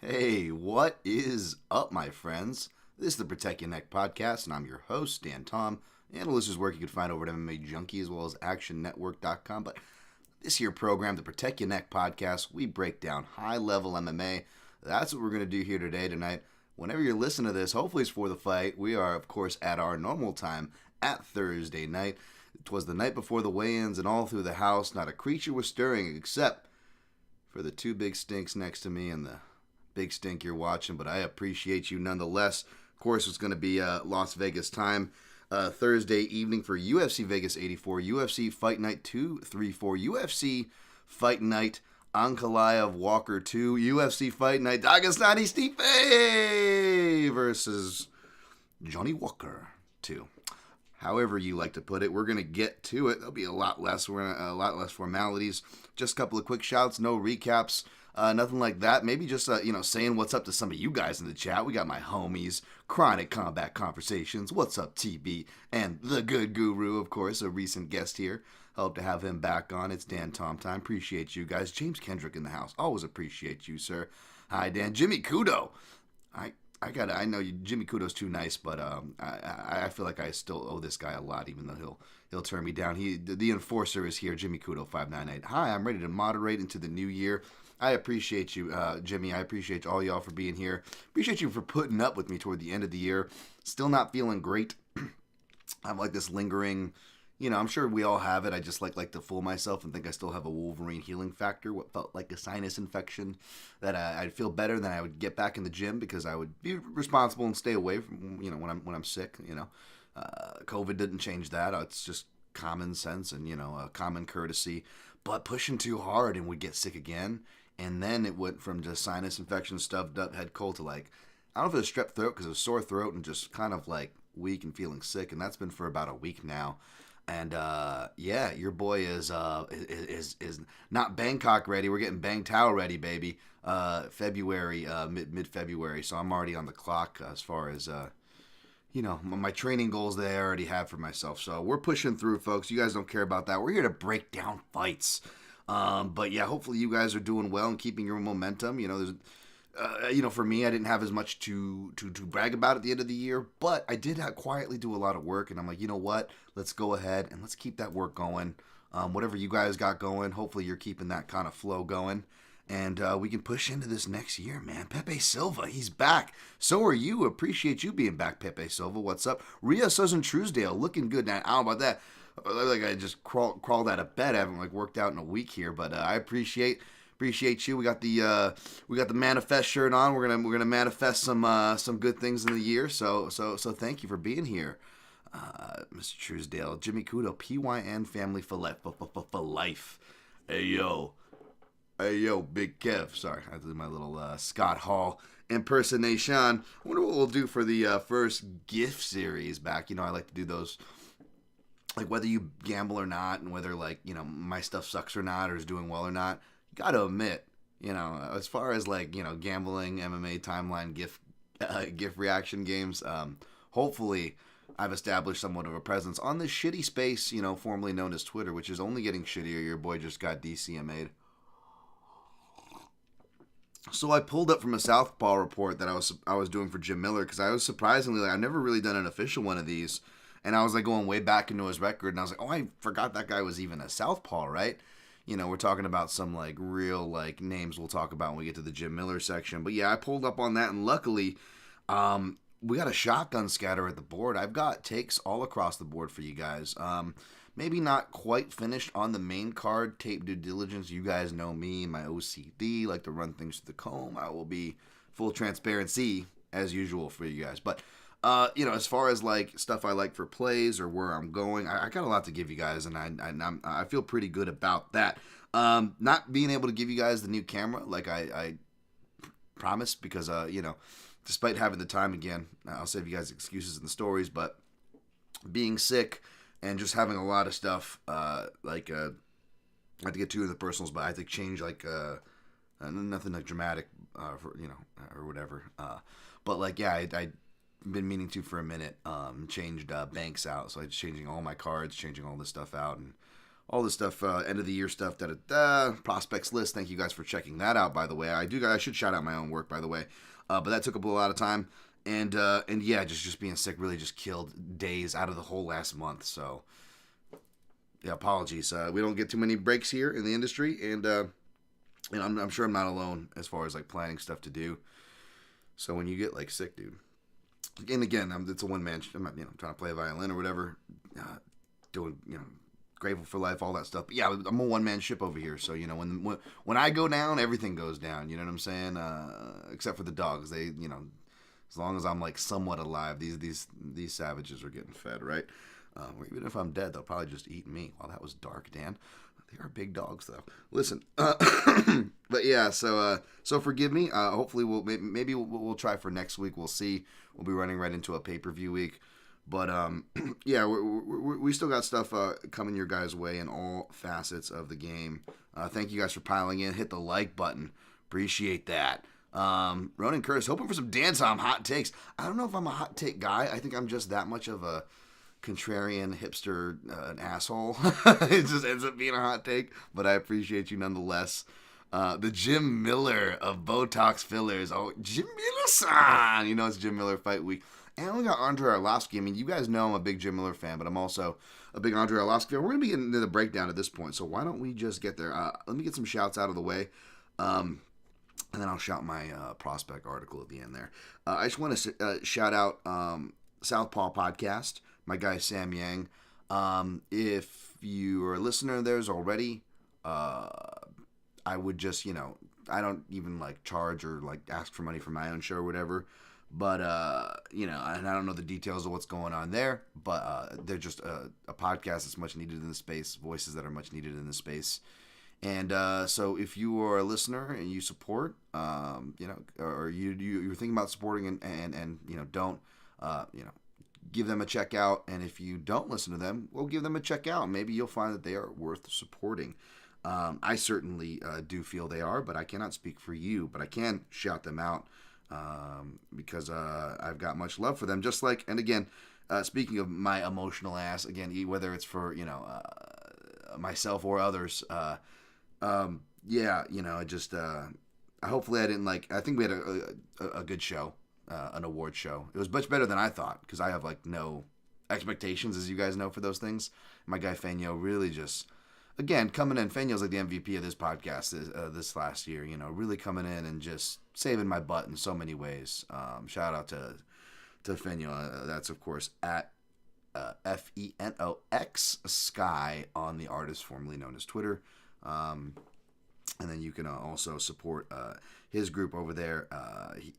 Hey, what is up, my friends? This is the Protect Your Neck podcast, and I'm your host, Dan Tom. Analyst is work you can find over at MMA Junkie as well as ActionNetwork.com. But this here program, the Protect Your Neck podcast, we break down high-level MMA. That's what we're going to do here tonight. Whenever you're listening to this, hopefully it's for the fight. We are, of course, at our normal time at Thursday night. It was the night before the weigh-ins, and all through the house, not a creature was stirring except for the two big stinks next to me and the big stink you're watching, but I appreciate you nonetheless. Of course, it's going to be Las Vegas time Thursday evening for UFC Vegas 84, UFC Fight Night 234, UFC Fight Night Ankalaev Walker 2, UFC Fight Night Dagestani Stipe versus Johnny Walker 2. However you like to put it, we're going to get to it. There'll be a lot less formalities. Just a couple of quick shouts, no recaps. Nothing like that. Maybe just, saying what's up to some of you guys in the chat. We got my homies, Chronic Combat Conversations. What's up, TB? And the Good Guru, of course, a recent guest here. Hope to have him back on. It's Dan Tom time. Appreciate you guys. James Kendrick in the house. Always appreciate you, sir. Hi, Dan. Jimmy Kudo. I know Jimmy Kudo's too nice, but I feel like I still owe this guy a lot, even though he'll turn me down. The enforcer is here, Jimmy Kudo 598. Hi, I'm ready to moderate into the new year. I appreciate you, Jimmy. I appreciate all y'all for being here. Appreciate you for putting up with me toward the end of the year. Still not feeling great. I have like this lingering, I'm sure we all have it. I just like to fool myself and think I still have a Wolverine healing factor, what felt like a sinus infection, that I'd feel better, then I would get back in the gym because I would be responsible and stay away from, when I'm sick, COVID didn't change that. It's just common sense and, common courtesy. But pushing too hard and would get sick again. And then it went from just sinus infection, stuffed up head cold to I don't know if it was strep throat because it was sore throat and just kind of weak and feeling sick. And that's been for about a week now. And your boy is not Bangkok ready. We're getting Bangtao ready, baby. February, mid-February. So I'm already on the clock as far as my training goals that I already have for myself. So we're pushing through, folks. You guys don't care about that. We're here to break down fights. But yeah, hopefully you guys are doing well and keeping your momentum. For me, I didn't have as much to brag about at the end of the year, but I did quietly do a lot of work, and I'm like, you know what? Let's go ahead and let's keep that work going. Whatever you guys got going, hopefully you're keeping that kind of flow going, and we can push into this next year, man. Pepe Silva, he's back. So are you. Appreciate you being back, Pepe Silva. What's up? Rhea Southern Truesdale, looking good now. How about that? Like I just crawled out of bed. I haven't worked out in a week here, but I appreciate you. We got the manifest shirt on. We're gonna manifest some good things in the year. So thank you for being here, Mr. Truesdale. Jimmy Kudo, PYN family for life. Hey yo, Big Kev. Sorry, I did my little Scott Hall impersonation. I wonder what we'll do for the first gift series back. I like to do those. Whether you gamble or not, and whether my stuff sucks or not, or is doing well or not, you got to admit, as far as gambling, MMA timeline, gift reaction games, hopefully I've established somewhat of a presence on this shitty space, formerly known as Twitter, which is only getting shittier. Your boy just got DCMA'd. So I pulled up from a Southpaw report that I was doing for Jim Miller, because I was surprisingly I've never really done an official one of these. And I was going way back into his record, and I was like, oh, I forgot that guy was even a southpaw, right? We're talking about some real names we'll talk about when we get to the Jim Miller section. But yeah, I pulled up on that, and luckily, we got a shotgun scatter at the board. I've got takes all across the board for you guys. Maybe not quite finished on the main card, tape due diligence. You guys know me, my OCD, like to run things through the comb. I will be full transparency as usual for you guys, but. As far as stuff I like for plays or where I'm going, I got a lot to give you guys, and I feel pretty good about that. Not being able to give you guys the new camera like I promised, because despite having the time again, I'll save you guys excuses and the stories, but being sick and just having a lot of stuff, I have to get to the personals, but I have to change nothing dramatic, or whatever. But I been meaning to for a minute. Changed banks out, so I was changing all my cards, changing all this stuff out, and all this stuff, end of the year stuff, prospects list. Thank you guys for checking that out, by the way. I should shout out my own work, by the way. But that took up a lot of time. And yeah, just being sick really just killed days out of the whole last month. So, yeah, apologies. We don't get too many breaks here in the industry. And I'm sure I'm not alone as far as like planning stuff to do. So when you get like sick, dude. And again, it's a one-man. I'm not, trying to play a violin or whatever. Doing, grateful for life, all that stuff. But yeah, I'm a one-man ship over here. So when I go down, everything goes down. You know what I'm saying? Except for the dogs. They, as long as I'm like somewhat alive, these savages are getting fed, right? Or even if I'm dead, they'll probably just eat me. Wow, that was dark, Dan. They are big dogs, though. Listen, but yeah, so forgive me. Hopefully, maybe we'll try for next week. We'll see. We'll be running right into a pay-per-view week, but yeah, we still got stuff coming your guys' way in all facets of the game. Thank you guys for piling in. Hit the like button. Appreciate that. Ronan Curtis, hoping for some Dan Tom hot takes. I don't know if I'm a hot take guy. I think I'm just that much of a contrarian hipster, an asshole. It just ends up being a hot take, but I appreciate you nonetheless. The Jim Miller of Botox fillers. Oh, Jim Miller-san! It's Jim Miller fight week. And we got Andrei Arlovski. I mean, you guys know I'm a big Jim Miller fan, but I'm also a big Andrei Arlovski fan. We're going to be getting into the breakdown at this point, so why don't we just get there? Let me get some shouts out of the way. And then I'll shout my prospect article at the end there. I just want to shout out Southpaw Podcast. My guy Sam Yang. If you are a listener of theirs already, I would just, I don't even like charge or like ask for money for my own show or whatever. But, and I don't know the details of what's going on there, but they're just a podcast that's much needed in the space, voices that are much needed in the space. And so if you are a listener and you support, or you're thinking about supporting and don't, give them a check out, and if you don't listen to them, we'll give them a check out. Maybe you'll find that they are worth supporting. I certainly do feel they are, but I cannot speak for you. But I can shout them out because I've got much love for them. Just like, and again, speaking of my emotional ass, again, whether it's for myself or others, hopefully I didn't I think we had a good show. An award show. It was much better than I thought because I have no expectations, as you guys know, for those things. My guy Feño really just, again, coming in. Feño's like the MVP of this podcast this last year. Really coming in and just saving my butt in so many ways. Shout out to Feño. That's of course at FENOX Sky on the artist formerly known as Twitter. And then you can also support his group over there.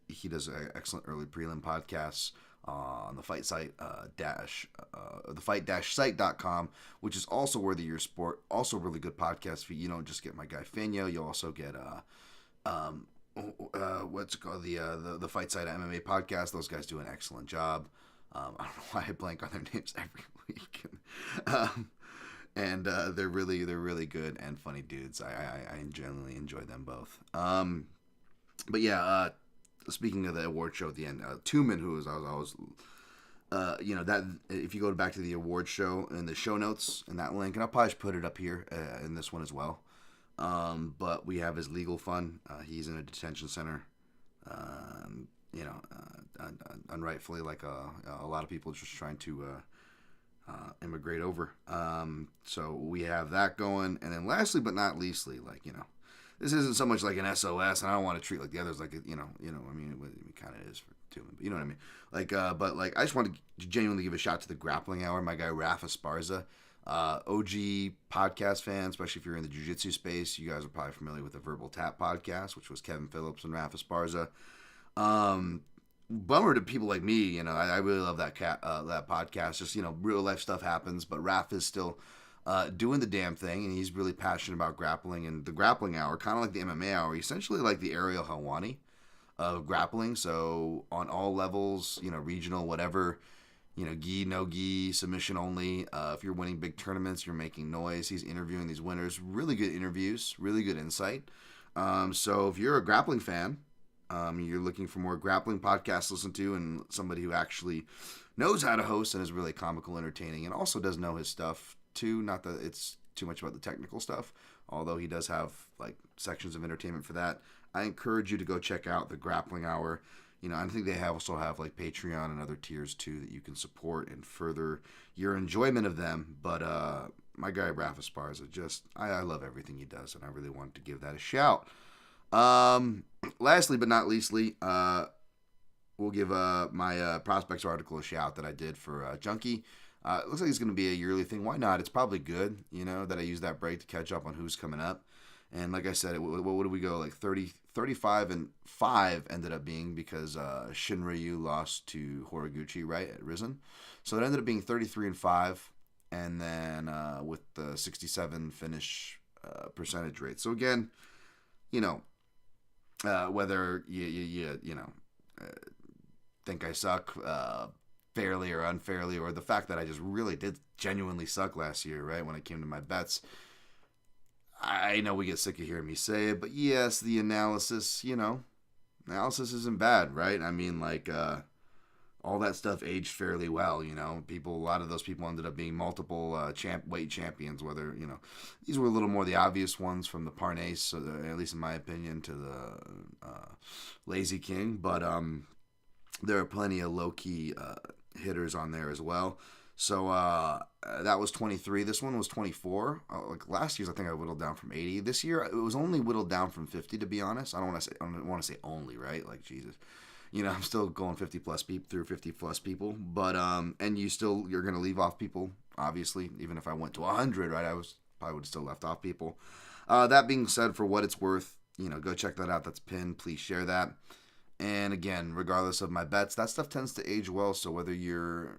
He does excellent early prelim podcasts on the fight site thefight-site.com, which is also Worthy Your Sport. Also really good podcast feed. You don't just get my guy Feño. You'll also get what's it called, the Fight Site MMA podcast. Those guys do an excellent job. I don't know why I blank on their names every week. And they're really good and funny dudes. I genuinely enjoy them both. But yeah, speaking of the award show at the end, Tuman, who I was that if you go back to the award show in the show notes in that link, and I'll probably just put it up here in this one as well. But we have his legal fund. He's in a detention center. Unrightfully, like a lot of people just trying to immigrate over. So we have that going, and then lastly but not leastly, this isn't so much like an SOS, and I don't want to treat like the others like it, I mean, it kind of is for Tuman, but you know what I mean. I just want to genuinely give a shout to the Grappling Hour, my guy Rafa Esparza, OG podcast fan, especially if you're in the jiu-jitsu space. You guys are probably familiar with the Verbal Tap podcast, which was Kevin Phillips and Rafa Esparza. Bummer to people like me, I really love that podcast. Just, real life stuff happens, but Raph is still doing the damn thing, and he's really passionate about grappling. And the Grappling Hour, kind of like the MMA Hour, essentially like the Ariel Helwani of grappling. So on all levels, regional, whatever, gi, no gi, submission only. If you're winning big tournaments, you're making noise. He's interviewing these winners. Really good interviews, really good insight. So if you're a grappling fan, you're looking for more grappling podcasts to listen to, and somebody who actually knows how to host and is really comical, entertaining, and also does know his stuff too. Not that it's too much about the technical stuff, although he does have like sections of entertainment for that. I encourage you to go check out the Grappling Hour. I think they also have like Patreon and other tiers too that you can support and further your enjoyment of them. But my guy Rafa Esparza, I love everything he does, and I really wanted to give that a shout. Lastly but not leastly, we'll give my prospects article a shout that I did for Junkie. It looks like it's going to be a yearly thing. Why not? It's probably good, that I use that break to catch up on who's coming up. And like I said, what did we go? Like 35-5 ended up being because Shinryu lost to Horiguchi, right, at Risen. So it ended up being 33-5, and then with the 67 finish percentage rate. So again, whether you think I suck fairly or unfairly, or the fact that I just really did genuinely suck last year, right, when it came to my bets. I know we get sick of hearing me say it, but yes, the analysis isn't bad, right? I mean, like, all that stuff aged fairly well, a lot of those people ended up being multiple weight champions, whether, these were a little more the obvious ones from the Parnasse, at least in my opinion, to the Lazy King, but there are plenty of low-key hitters on there as well. So that was 23. This one was 24. Like last year's, I think I whittled down from 80. This year, it was only whittled down from 50. To be honest, I don't want to say only, right? Like Jesus, I'm still going 50 plus people. But and you're gonna leave off people, obviously. Even if I went to 100, right? Probably would have still left off people. That being said, for what it's worth, go check that out. That's pinned. Please share that. And again, regardless of my bets, that stuff tends to age well. So whether you're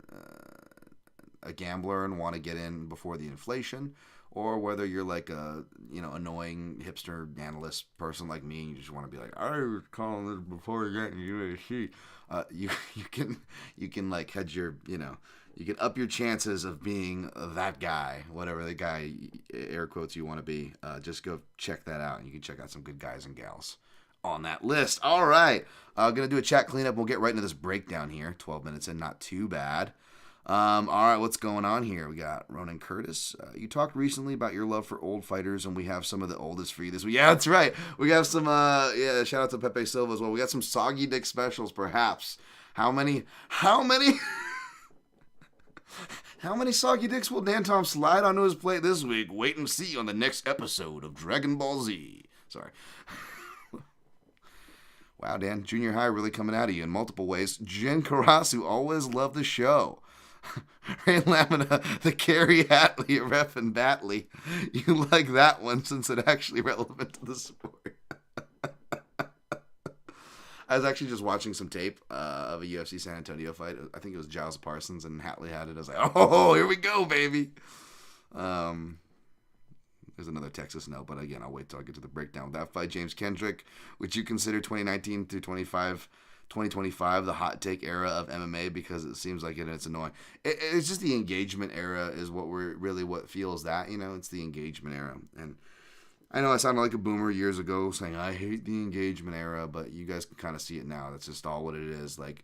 a gambler and want to get in before the inflation, or whether you're like a annoying hipster analyst person like me, and you just want to be like, I was calling this before you got in UFC. You can like hedge your you can up your chances of being that guy, whatever the guy air quotes you want to be. Just go check that out, and you can check out some good guys and gals on that list. All right, gonna do a chat cleanup. We'll get right into this breakdown here. 12 minutes in, not too bad. All right, what's going on here? We got Ronan Curtis. You talked recently about your love for old fighters, and we have some of the oldest for you this week. Yeah, that's right. We have some, shout out to Pepe Silva as well. We got some soggy dick specials, perhaps. How many soggy dicks will Dan Tom slide onto his plate this week? Wait and see on the next episode of Dragon Ball Z. Sorry. Wow, Dan, junior high really coming out of you in multiple ways. Jen Karasu, always love the show. Ray Lamina, the Carrie Hatley, Ref and Batley. You like that one since it's actually relevant to the sport. I was actually just watching some tape of a UFC San Antonio fight. I think it was Giles Parsons and Hatley had it. I was like, oh, here we go, baby. There's another Texas no, but again, I'll wait till I get to the breakdown of that fight. James Kendrick, which you consider 2019 through 2025 the hot take era of MMA, because it seems like it's annoying. It's just the engagement era is what feels that, it's the engagement era. And I know I sounded like a boomer years ago saying I hate the engagement era, but you guys can kind of see it now. That's just all what it is. Like,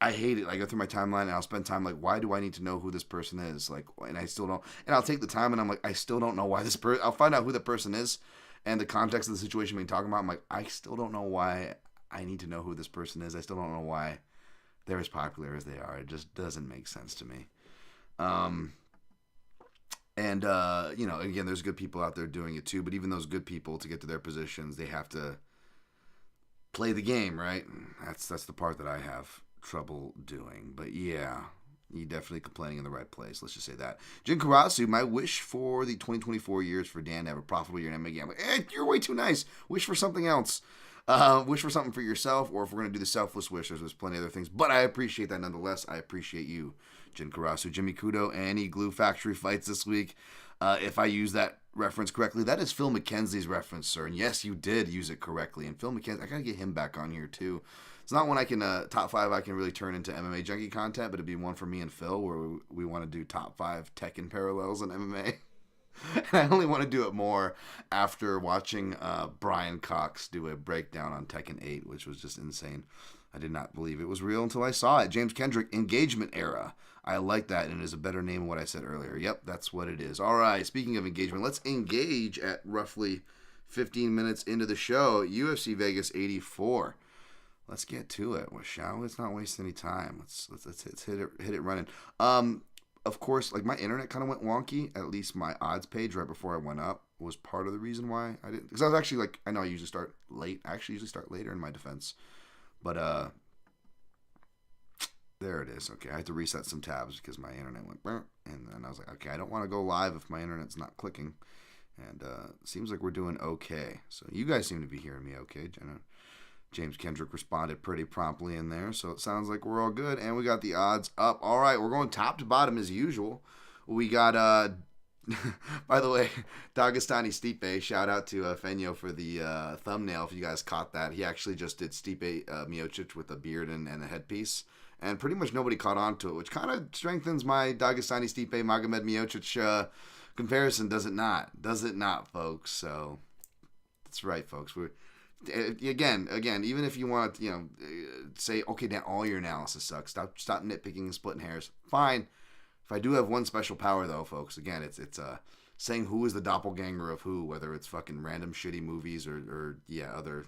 I hate it. I go through my timeline and I'll spend time like, why do I need to know who this person is? Like, and I still don't. And I'll take the time and I'm like, I still don't know why this person. I'll find out who the person is and the context of the situation being talking about. I'm like, I still don't know why I need to know who this person is. I still don't know why they're as popular as they are. It just doesn't make sense to me. Again, there's good people out there doing it too. But even those good people, to get to their positions, they have to play the game, right? That's the part that I have trouble doing. But yeah, you definitely complaining in the right place. Let's just say that. Jin Karasu, my wish for the 2024 years for Dan to have a profitable year in MMA. I'm like, you're way too nice. Wish for something else. Wish for something for yourself, or if we're going to do the selfless wish, there's plenty of other things. But I appreciate that nonetheless. I appreciate you, Jin Karasu. Jimmy Kudo, any Glue Factory fights this week. If I use that reference correctly, that is Phil McKenzie's reference, sir. And yes, you did use it correctly. And Phil McKenzie, I got to get him back on here too. It's not one I can, top 5 I can really turn into MMA junkie content, but it'd be one for me and Phil where we want to do top 5 Tekken parallels in MMA. And I only want to do it more after watching Brian Cox do a breakdown on Tekken 8, which was just insane. I did not believe it was real until I saw it. James Kendrick, Engagement Era. I like that, and it is a better name than what I said earlier. Yep, that's what it is. All right, speaking of engagement, let's engage at roughly 15 minutes into the show. UFC Vegas 84. Let's get to it, shall we? Let's not waste any time. Let's hit it running. Of course, like my internet kind of went wonky. At least my odds page right before I went up was part of the reason why I didn't. Because I was actually like, I know I usually start late. I actually usually start later in my defense. But there it is. Okay, I had to reset some tabs because my internet went, and then I was like, okay, I don't want to go live if my internet's not clicking. And seems like we're doing okay. So you guys seem to be hearing me okay. James Kendrick responded pretty promptly in there, so it sounds like we're all good. And we got the odds up. All right, we're going top to bottom as usual. We got, by the way, Dagestani Stipe. Shout out to Fenyo for the thumbnail, if you guys caught that. He actually just did Stipe Miocic with a beard and a headpiece. And pretty much nobody caught on to it, which kind of strengthens my Dagestani Stipe Magomed Miocic comparison, does it not? Does it not, folks? So that's right, folks. We're again, even if you want to, say, okay, now all your analysis sucks. Stop nitpicking and splitting hairs. Fine. If I do have one special power, though, folks, again, it's saying who is the doppelganger of who, whether it's fucking random shitty movies or other,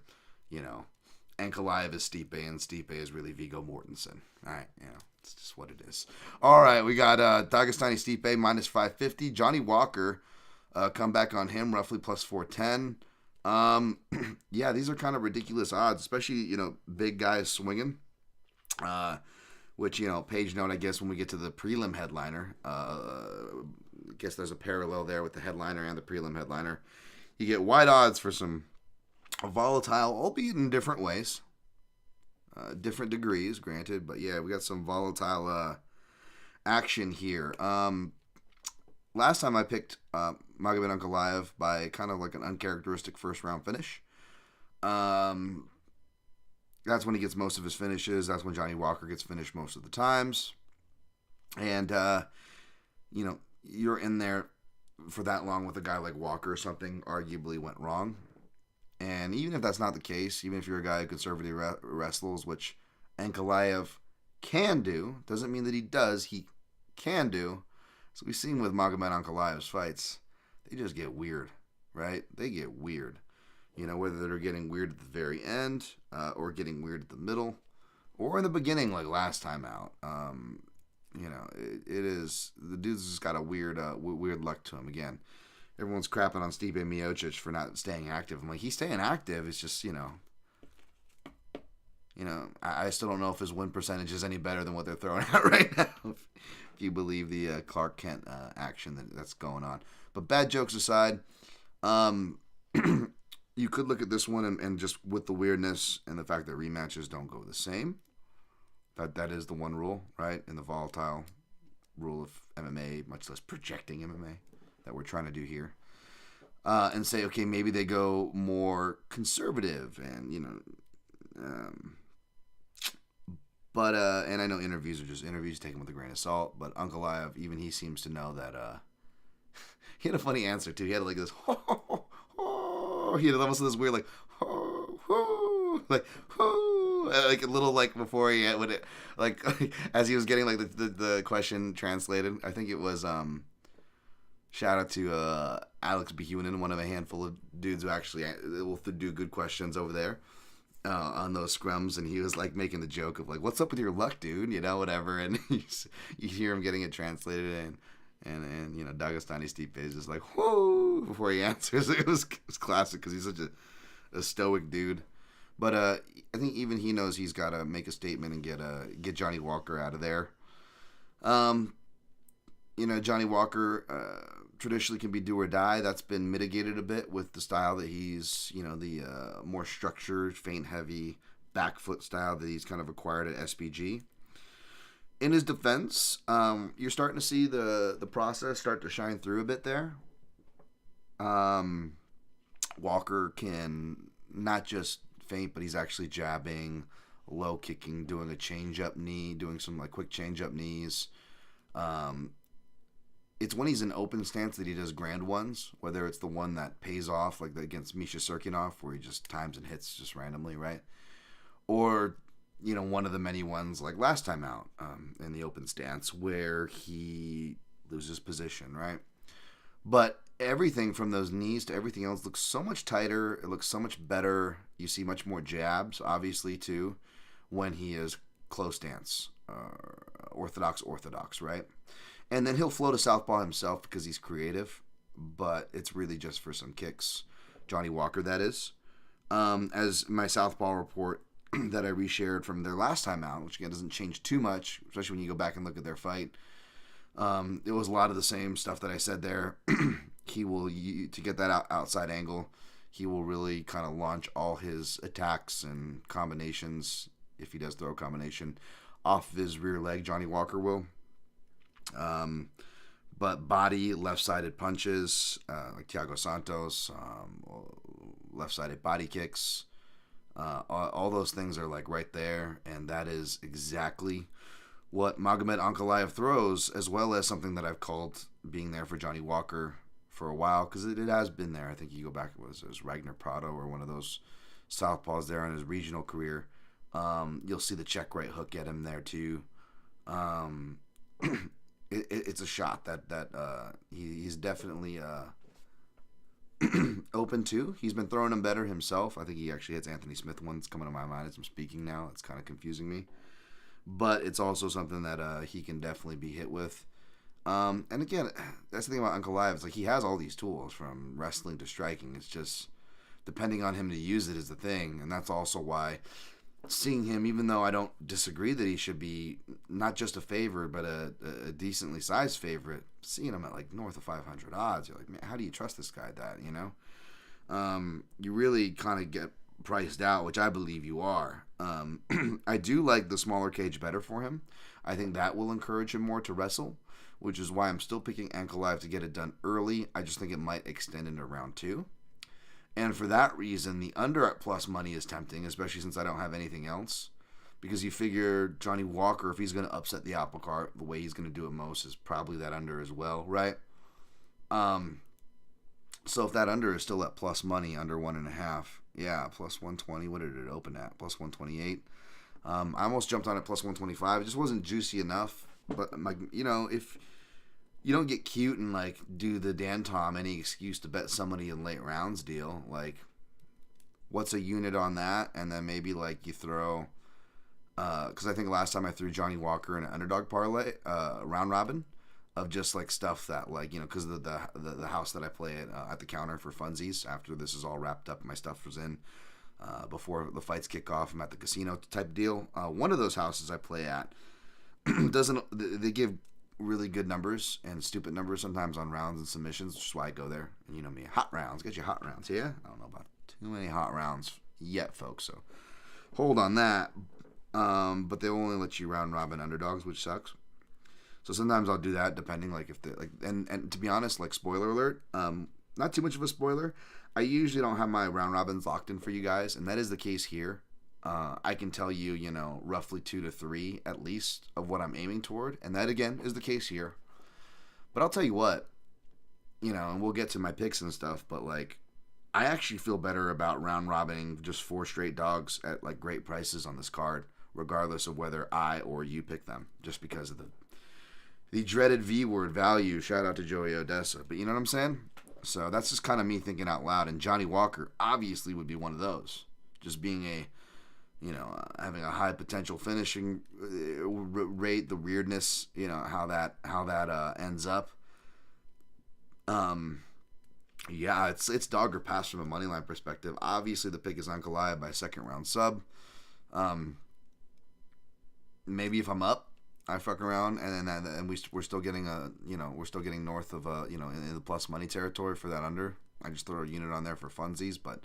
Ankalaev is Stipe and Stipe is really Viggo Mortensen. All right, it's just what it is. All right, we got Dagestani Stipe minus 550. Johnny Walker, come back on him, roughly plus 410. Yeah, these are kind of ridiculous odds, especially, big guys swinging, which, page note, I guess, when we get to the prelim headliner, I guess there's a parallel there with the headliner and the prelim headliner. You get wide odds for some volatile, albeit in different ways, different degrees, granted, but yeah, we got some volatile, action here. Last time I picked Magomed Ankalaev by kind of like an uncharacteristic first-round finish. That's when he gets most of his finishes. That's when Johnny Walker gets finished most of the times. And, you're in there for that long with a guy like Walker, something arguably went wrong. And even if that's not the case, even if you're a guy who conservatively wrestles, which Ankalaev can do, doesn't mean that he does. He can do. So we've seen with Magomed Ankalaev's fights, they just get weird, right? They get weird. Whether they're getting weird at the very end, or getting weird at the middle, or in the beginning, like last time out. It is, the dude's just got a weird luck to him. Again, everyone's crapping on Stipe Miocic for not staying active. I'm like, he's staying active. It's just, I still don't know if his win percentage is any better than what they're throwing out right now. If you believe the Clark Kent action that's going on. But bad jokes aside, you could look at this one and just with the weirdness and the fact that rematches don't go the same. That is the one rule, right? In the volatile rule of MMA, much less projecting MMA, that we're trying to do here. And say, okay, maybe they go more conservative and, But, and I know interviews are just interviews, take them with a grain of salt, but Ankalaev, even he seems to know that, he had a funny answer, too. He had like this, he had almost this weird, like, like a little, like, before he would it, like, as he was getting, like, the question translated. I think it was, shout out to, Alex Behuinen, one of a handful of dudes who actually will do good questions over there. On those scrums, and he was like making the joke of like, "What's up with your luck, dude?" Whatever, and you hear him getting it translated, and Dagestani Stipe is just like, "Whoa!" before he answers. It was classic because he's such a stoic dude. But I think even he knows he's got to make a statement and get Johnny Walker out of there. Johnny Walker traditionally can be do or die. That's been mitigated a bit with the style that he's, the more structured, feint-heavy, back foot style that he's kind of acquired at SPG. In his defense, you're starting to see the process start to shine through a bit there. Walker can not just feint, but he's actually jabbing, low kicking, doing a change-up knee, doing some like quick change-up knees. it's when he's in open stance that he does grand ones, whether it's the one that pays off, like against Misha Serkinov, where he just times and hits just randomly, right? Or, one of the many ones like last time out in the open stance where he loses position, right? But everything from those knees to everything else looks so much tighter. It looks so much better. You see much more jabs, obviously, too, when he is close stance, orthodox, right? And then he'll float a southpaw himself because he's creative, but it's really just for some kicks. Johnny Walker, that is. As my southpaw report that I reshared from their last time out, which again doesn't change too much, especially when you go back and look at their fight. It was a lot of the same stuff that I said there. He will, to get that outside angle, he will really kind of launch all his attacks and combinations, if he does throw a combination, off of his rear leg, Johnny Walker will. But body, left-sided punches, like Thiago Santos, left-sided body kicks, all those things are like right there, and that is exactly what Magomed Ankalaev throws, as well as something that I've called being there for Johnny Walker for a while, because it has been there. I think you go back, it was Ragnar Prado or one of those southpaws there in his regional career. You'll see the check right hook get him there too. It's a shot that he's definitely open to. He's been throwing them better himself. I think he actually hits Anthony Smith one's coming to my mind as I'm speaking now. It's kind of confusing me. But it's also something that he can definitely be hit with. And again, that's the thing about Ankalaev. It's like he has all these tools from wrestling to striking. It's just depending on him to use it is the thing. And that's also why seeing him, even though I don't disagree that he should be not just a favorite, but a decently sized favorite, seeing him at like north of 500 odds, you're like, man, how do you trust this guy that, you really kind of get priced out, which I believe you are. I do like the smaller cage better for him. I think that will encourage him more to wrestle, which is why I'm still picking Ankalaev to get it done early. I just think it might extend into round 2. And for that reason, the under at plus money is tempting, especially since I don't have anything else. Because you figure Johnny Walker, if he's going to upset the apple cart, the way he's going to do it most is probably that under as well, right? So if that under is still at plus money, under 1.5, yeah, plus 120. What did it open at? Plus 128. I almost jumped on it plus 125. It just wasn't juicy enough. But, if you don't get cute and, do the Dan Tom any excuse to bet somebody in late rounds deal, what's a unit on that? And then maybe, you throw, because I think last time I threw Johnny Walker in an underdog parlay, round robin, of just, stuff that, because of the house that I play at the counter for funsies, after this is all wrapped up, my stuff was in, before the fights kick off, I'm at the casino type deal. One of those houses I play at, they give really good numbers and stupid numbers sometimes on rounds and submissions, which is why I go there. And you know me, hot rounds. Get you hot rounds, yeah? I don't know about too many hot rounds yet, folks, so hold on that. But they only let you round robin underdogs, which sucks. So sometimes I'll do that, depending, if they and to be honest, spoiler alert, not too much of a spoiler. I usually don't have my round robins locked in for you guys, and that is the case here. I can tell you, roughly 2 to 3 at least of what I'm aiming toward. And that, again, is the case here. But I'll tell you what, and we'll get to my picks and stuff, but, I actually feel better about round robining just 4 straight dogs at, great prices on this card, regardless of whether I or you pick them, just because of the dreaded V-word value. Shout out to Joey Odessa. But you know what I'm saying? So that's just kind of me thinking out loud. And Johnny Walker obviously would be one of those. Just being having a high potential finishing rate, the weirdness, how that ends up. Yeah, it's dog or pass from a money line perspective. Obviously, the pick is Ankalaev by second round sub. Maybe if I'm up, I fuck around, and we're still getting north of in the plus money territory for that under. I just throw a unit on there for funsies, but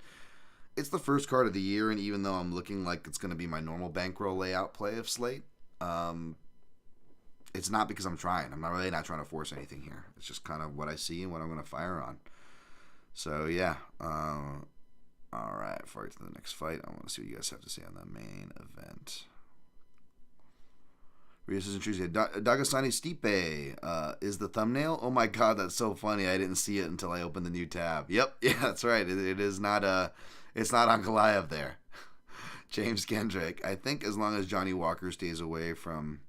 it's the first card of the year, and even though I'm looking like it's going to be my normal bankroll layout play of slate, it's not because I'm trying. I'm not trying to force anything here. It's just kind of what I see and what I'm going to fire on. So, yeah. All right, before I get to the next fight, I want to see what you guys have to say on the main event. Reese and Tuesday. Dagestani Stipe is the thumbnail. Oh my god, that's so funny. I didn't see it until I opened the new tab. Yep, yeah, that's right. It is not it's not Ankalaev there. James Kendrick. I think as long as Johnny Walker stays away from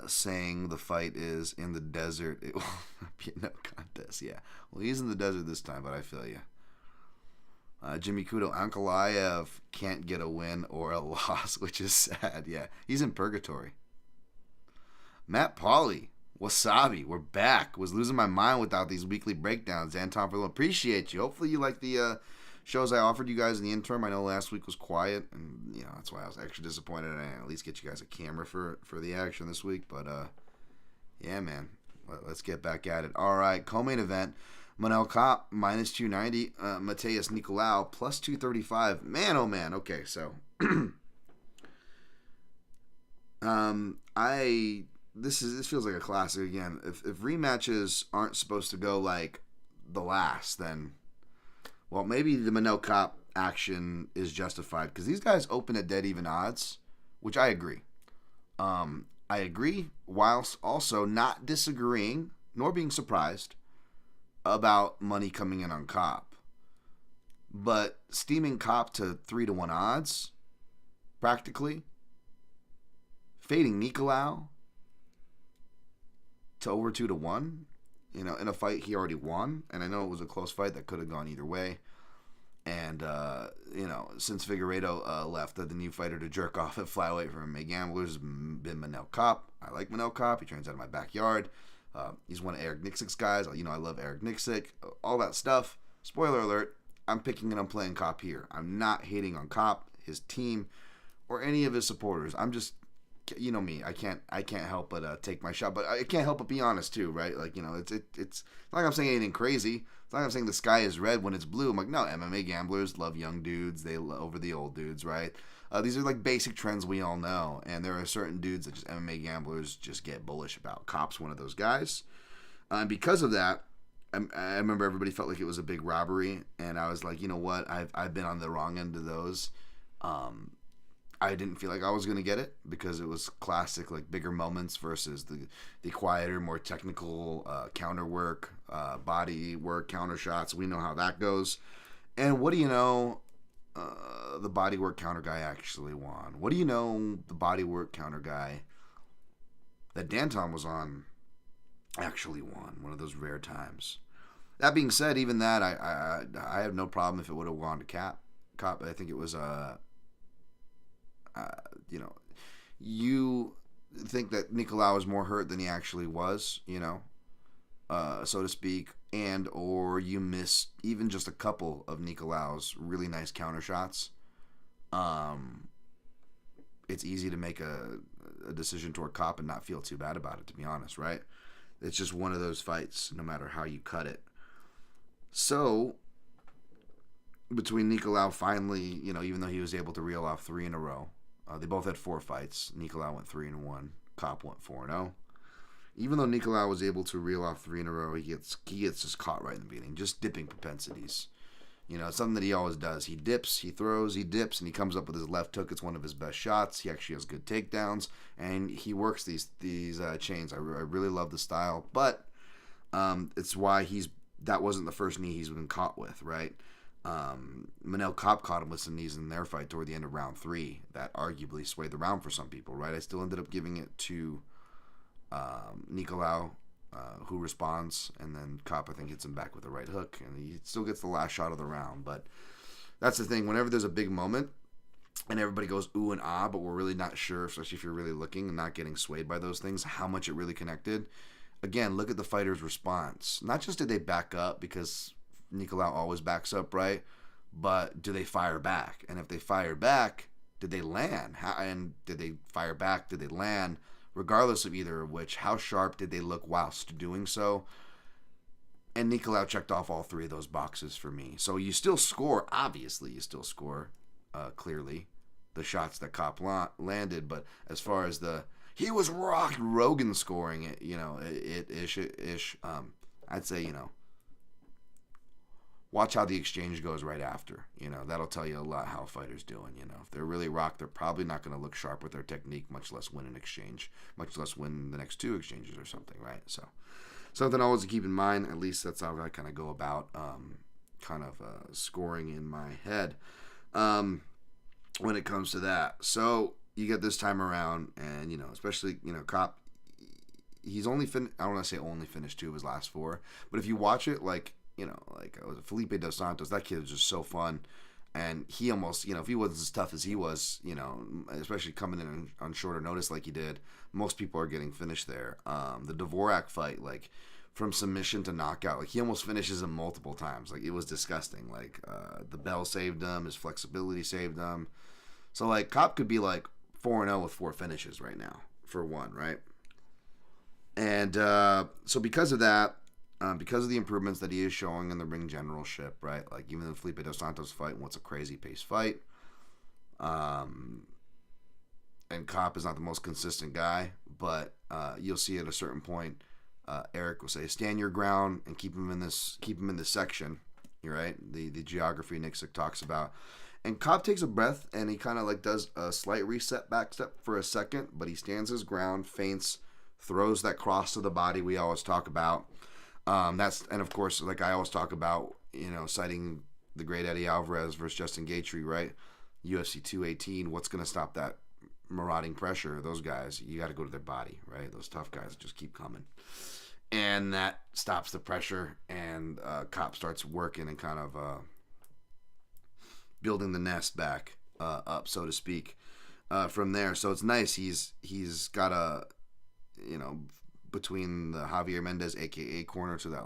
saying the fight is in the desert, it will be no contest. Yeah, well, he's in the desert this time, but I feel you. Jimmy Kudo, Ankalaev can't get a win or a loss, which is sad. Yeah, he's in purgatory. Matt Pauly, Wasabi, we're back. Was losing my mind without these weekly breakdowns. Anton Verlo, appreciate you. Hopefully you like the shows I offered you guys in the interim. I know last week was quiet, and that's why I was extra disappointed. I didn't at least get you guys a camera for the action this week. But yeah, man, let's get back at it. All right, co-main event. Motta-Nolan minus 290, Mateus Nicolau plus 235. Man, oh man. Okay, so this feels like a classic again. If rematches aren't supposed to go like the last, then maybe the Motta-Nolan action is justified because these guys open at dead even odds, which I agree. I agree, whilst also not disagreeing nor being surprised about money coming in on Kape. But steaming Kape to 3-1 odds, practically, fading Nicolau to over 2-1, in a fight he already won, and I know it was a close fight that could have gone either way. And since Figueiredo left, the new fighter to jerk off at flyweight for MMA Gamblers has been Motta-Nolan. I like Motta-Nolan. He trains out of my backyard. He's one of Eric Nixick's guys. I love Eric Nixick. All that stuff. Spoiler alert, I'm picking and I'm playing Kape here. I'm not hating on Kape, his team, or any of his supporters. I'm just, me. I can't help but take my shot. But I can't help but be honest too, right? Like, it's not like I'm saying anything crazy. It's not like I'm saying the sky is red when it's blue. I'm like, no, MMA gamblers love young dudes. They love over the old dudes, right? These are like basic trends we all know, and there are certain dudes that just MMA gamblers just get bullish about. Kape's one of those guys. And because of that, I remember everybody felt like it was a big robbery, and I was like, you know what? I've been on the wrong end of those. I didn't feel like I was going to get it because it was classic, like bigger moments versus the quieter, more technical counter work, body work, counter shots. We know how that goes. And what do you know? The bodywork counter guy actually won. What do you know? The bodywork counter guy that Danton was on actually won. One of those rare times. That being said, even that I have no problem if it would have gone to Kape. I think it was you think that Nicolau was more hurt than he actually was, so to speak, and or you missed even just a couple of Nicolau's really nice counter shots. It's easy to make a decision toward Kape and not feel too bad about it, to be honest, right? It's just one of those fights, no matter how you cut it. So, between Nicolau finally, even though he was able to reel off 3 in a row, they both had 4 fights. Nicolau went 3-1. Kape went 4-0. Even though Nicolau was able to reel off 3 in a row, he gets just caught right in the beginning. Just dipping propensities. It's something that he always does. He dips, he throws, he dips, and he comes up with his left hook. It's one of his best shots. He actually has good takedowns, and he works these chains. I really love the style, but it's why that wasn't the first knee he's been caught with, right? Motta-Nolan caught him with some knees in their fight toward the end of round 3 that arguably swayed the round for some people, right? I still ended up giving it to Nicolau, who responds, and then Kape, I think, hits him back with a right hook, and he still gets the last shot of the round. But that's the thing. Whenever there's a big moment, and everybody goes ooh and ah, but we're really not sure, especially if you're really looking and not getting swayed by those things, how much it really connected. Again, look at the fighter's response. Not just did they back up, because Nicolau always backs up, right? But do they fire back? And if they fire back, did they land? And did they fire back? Did they land? Regardless of either of which, how sharp did they look whilst doing so? And Nicolau checked off all 3 of those boxes for me. So you still score, obviously you still score, clearly, the shots that Kape landed. But as far as he was rocked, Rogan scoring it, ish. I'd say, watch how the exchange goes right after. That'll tell you a lot how a fighter's doing. If they're really rocked, they're probably not going to look sharp with their technique, much less win an exchange, much less win the next 2 exchanges or something, right? So something always to keep in mind. At least that's how I kind of go about scoring in my head when it comes to that. So you get this time around, and especially Kape, he's only I don't want to say only finished 2 of his last 4, but if you watch it, Felipe Dos Santos, that kid was just so fun, and he almost, if he wasn't as tough as he was, especially coming in on shorter notice like he did, most people are getting finished there. The Dvorak fight, from submission to knockout, he almost finishes him multiple times. It was disgusting. The bell saved him, his flexibility saved him. So Kape could be 4-0 with 4 finishes right now for one, right? And so because of that, because of the improvements that he is showing in the ring generalship, right? Even the Felipe Dos Santos fight was a crazy pace fight. And Kape is not the most consistent guy, but you'll see at a certain point, Eric will say, stand your ground and keep him in this section. You're right. The geography Nixick talks about. And Kape takes a breath and he kind of does a slight reset back step for a second, but he stands his ground, feints, throws that cross to the body we always talk about. And of course, I always talk about, citing the great Eddie Alvarez versus Justin Gaethje, right? UFC 218. What's going to stop that marauding pressure? Those guys, you got to go to their body, right? Those tough guys just keep coming. And that stops the pressure, and Kape starts working and kind of building the nest back up, so to speak, from there. So it's nice. He's got a, between the Javier Mendez, a.k.a. corner, to that,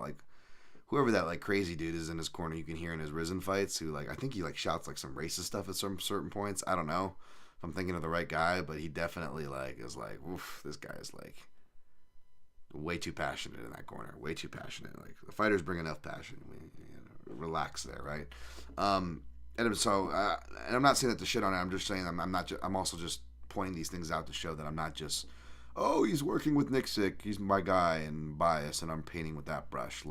whoever that, crazy dude is in his corner, you can hear in his Risen fights, who, I think he, shouts, some racist stuff at some certain points. I don't know if I'm thinking of the right guy, but he definitely, is oof, this guy is, way too passionate in that corner. Way too passionate. The fighters bring enough passion. Relax there, right? And so, and I'm not saying that to shit on it. I'm just saying I'm also just pointing these things out to show that I'm not just, oh, he's working with Nixick, he's my guy and bias, and I'm painting with that brush.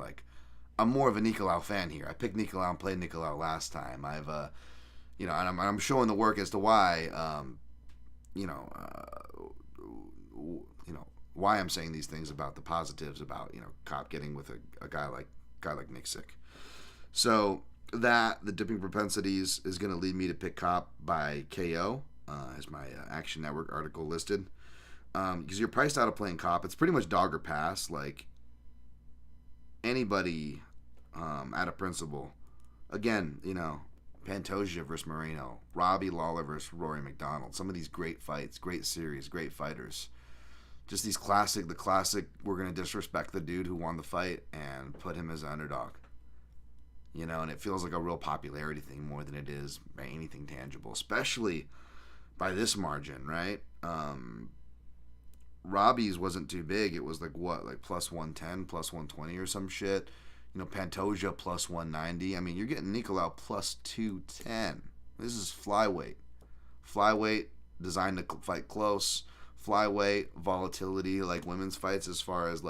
I'm more of a Nicolau fan here. I picked Nicolau and played Nicolau last time. I've, and I'm showing the work as to why, why I'm saying these things about the positives about, Kape getting with a guy like Nixick. So that the dipping propensities is going to lead me to pick Kape by KO, as my Action Network article listed. Because you're priced out of playing Kape. It's pretty much dog or pass. Anybody out of principle. Again, Pantoja versus Moreno, Robbie Lawler versus Rory McDonald. Some of these great fights, great series, great fighters. Just the classic, we're going to disrespect the dude who won the fight and put him as an underdog. And it feels like a real popularity thing more than it is anything tangible, especially by this margin, right? Robbie's wasn't too big. It was plus 110, plus 120 or some shit. Pantoja plus 190. I mean, you're getting Nicolau plus 210. This is flyweight. Flyweight designed to fight close. Flyweight volatility, women's fights, as far as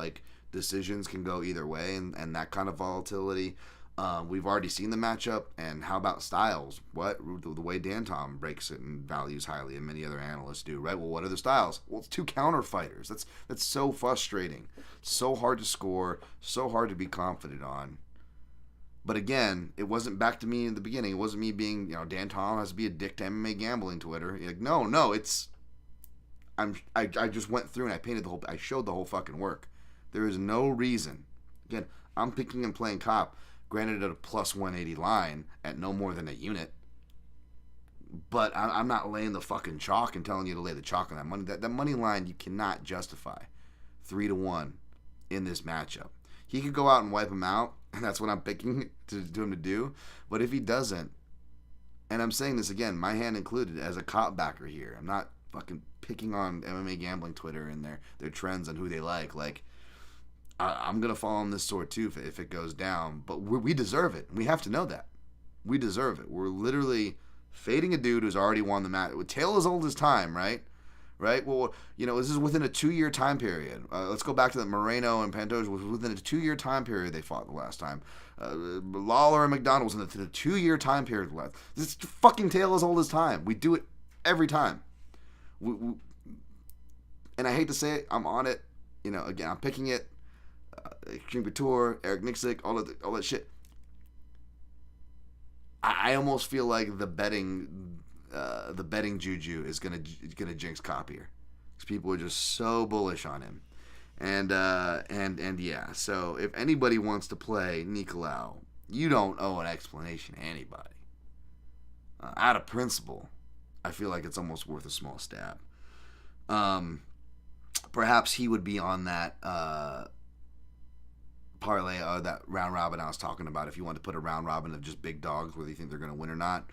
decisions can go either way, and that kind of volatility. We've already seen the matchup, and how about styles? What the way Dan Tom breaks it and values highly, and many other analysts do, right? Well, what are the styles? Well, it's 2 counter fighters. That's so frustrating, so hard to score, so hard to be confident on. But again, it wasn't back to me in the beginning. It wasn't me being, Dan Tom has to be a dick to MMA gambling Twitter. No, it's. I just went through and I showed the whole fucking work. There is no reason. Again, I'm picking and playing Kape, granted at a plus 180 line at no more than a unit. But I'm not laying the fucking chalk and telling you to lay the chalk on that money. That money line you cannot justify 3-1 in this matchup. He could go out and wipe him out, and that's what I'm picking to him to do. But if he doesn't, and I'm saying this again, my hand included, as a Kape backer here, I'm not fucking picking on MMA gambling Twitter and their trends and who they like. I'm going to fall on this sword too if it goes down. But we deserve it. We have to know that. We deserve it. We're literally fading a dude who's already won the match. Tale as old as time, right? right? Well, this is within a 2-year time period. Let's go back to the Moreno and Pantoja was within a 2-year time period they fought the last time. Lawler and McDonald was within a 2-year time period last. This fucking tale as old as time. We do it every time. And I hate to say it, I'm on it. Again, I'm picking it. Extreme Couture, Eric Nixick, all that shit. I almost feel like the betting juju is gonna jinx Kape here, because people are just so bullish on him, and yeah. So if anybody wants to play Nicolau, you don't owe an explanation to anybody. Out of principle, I feel like it's almost worth a small stab. Perhaps he would be on that parlay or that round robin I was talking about. If you want to put a round robin of just big dogs, whether you think they're going to win or not,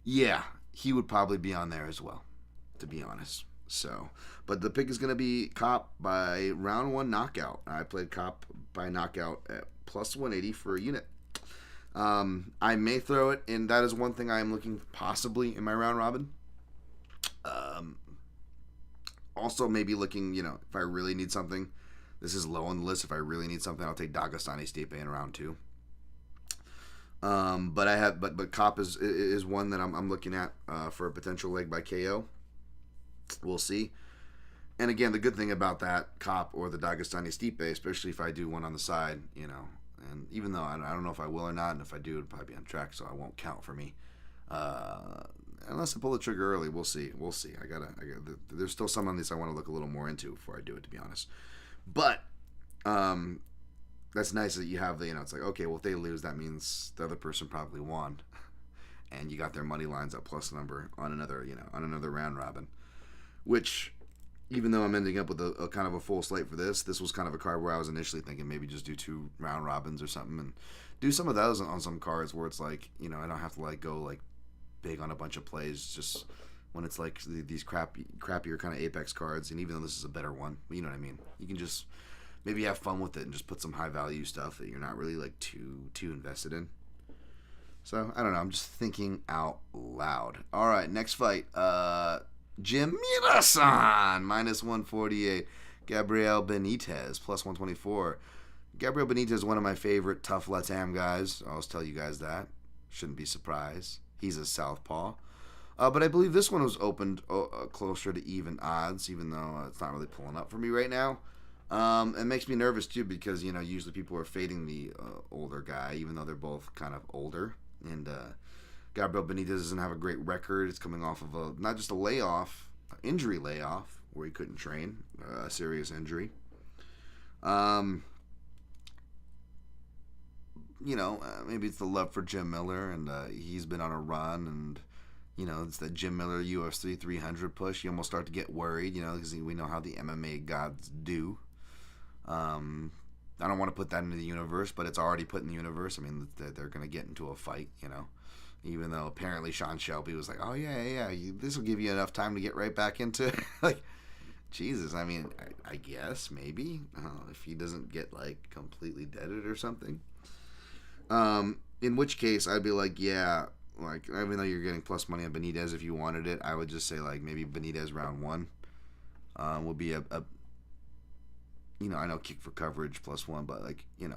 yeah, he would probably be on there as well, to be honest. So, but the pick is going to be Kape by round 1 knockout. I played Kape by knockout at plus 180 for a unit. I may throw it, and that is one thing I am looking possibly in my round robin. Also, maybe looking, if I really need something. This is low on the list. If I really need something, I'll take Dagestani-Stipe in round 2. But Kape is one that I'm looking at for a potential leg by KO. We'll see. And again, the good thing about that Kape or the Dagestani-Stipe, especially if I do one on the side, and even though I don't know if I will or not, and if I do, it'll probably be on track, so it won't count for me. Unless I pull the trigger early, we'll see. There's still some on these I want to look a little more into before I do it, to be honest. But that's nice that you have the, it's like, okay, well, if they lose, that means the other person probably won, and you got their money lines up plus number on another round robin. Which, even though I'm ending up with a kind of a full slate for this was kind of a card where I was initially thinking maybe just do 2 round robins or something, and do some of those on some cards where it's like, I don't have to go big on a bunch of plays just when it's like these crappier kind of Apex cards. And even though this is a better one, you know what I mean, you can just maybe have fun with it and just put some high value stuff that you're not really too invested in. So I don't know, I'm just thinking out loud. All right, next fight, Jim Miller-san minus 148, Gabriel Benitez plus 124. Gabriel Benitez is one of my favorite tough Latam guys. I'll just tell you guys that. Shouldn't be surprised. He's a southpaw. But I believe this one was opened closer to even odds, even though it's not really pulling up for me right now. It makes me nervous, too, because, usually people are fading the older guy, even though they're both kind of older. And Gabriel Benitez doesn't have a great record. It's coming off of not just a layoff, injury layoff, where he couldn't train, a serious injury. Maybe it's the love for Jim Miller, and he's been on a run, and it's that Jim Miller UFC 300 push. You almost start to get worried, because we know how the MMA gods do. I don't want to put that into the universe, but it's already put in the universe. I mean, they're going to get into a fight, even though apparently Sean Shelby was like, oh, yeah, this will give you enough time to get right back into it. Jesus, I mean, I guess, maybe, if he doesn't get, completely deaded or something. In which case, I'd be like, yeah, even though you're getting plus money on Benitez, if you wanted it, I would just say, maybe Benitez round 1 would be a I know kick for coverage plus 1, but, you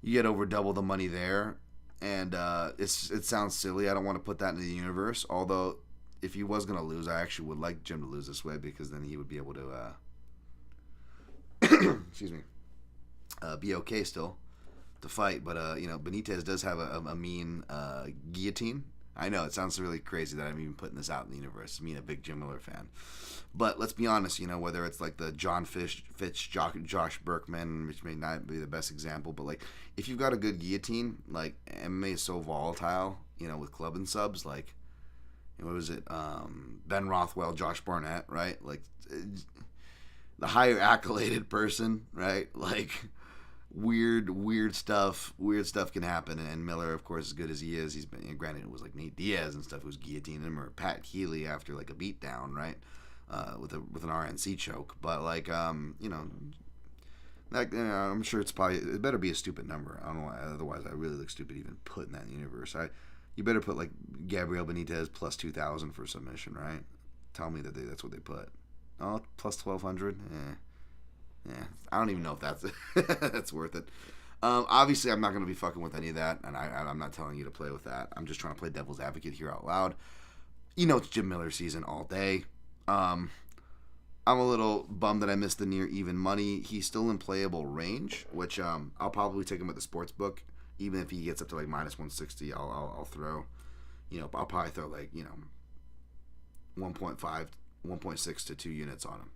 get over double the money there, and it sounds silly. I don't want to put that into the universe, although if he was going to lose, I actually would like Jim to lose this way, because then he would be able to, excuse me, be okay still to fight. But Benitez does have a mean guillotine. I know it sounds really crazy that I'm even putting this out in the universe. Me, a big Jim Miller fan, but let's be honest. Whether it's the John Fitch, Josh Berkman, which may not be the best example, but if you've got a good guillotine, MMA is so volatile. With club and subs, what was it? Ben Rothwell, Josh Barnett, right? The higher accoladed person, right? Weird stuff can happen, and Miller, of course, as good as he is, he's been, granted it was Nate Diaz and stuff who was guillotining him, or Pat Healy after a beatdown, right, with an RNC choke, but I'm sure it better be a stupid number. I don't know why, otherwise I really look stupid even putting that in the universe. You better put Gabriel Benitez plus 2,000 for submission, right? tell me that that's what they put. Oh, plus 1,200? Yeah. I don't even know if that's that's worth it. Obviously, I'm not going to be fucking with any of that, and I'm not telling you to play with that. I'm just trying to play devil's advocate here out loud. It's Jim Miller season all day. I'm a little bummed that I missed the near even money. He's still in playable range, which I'll probably take him at the sports book. Even if he gets up to like minus 160, I'll throw. I'll probably throw like 1.5, 1.6 to 2 units on him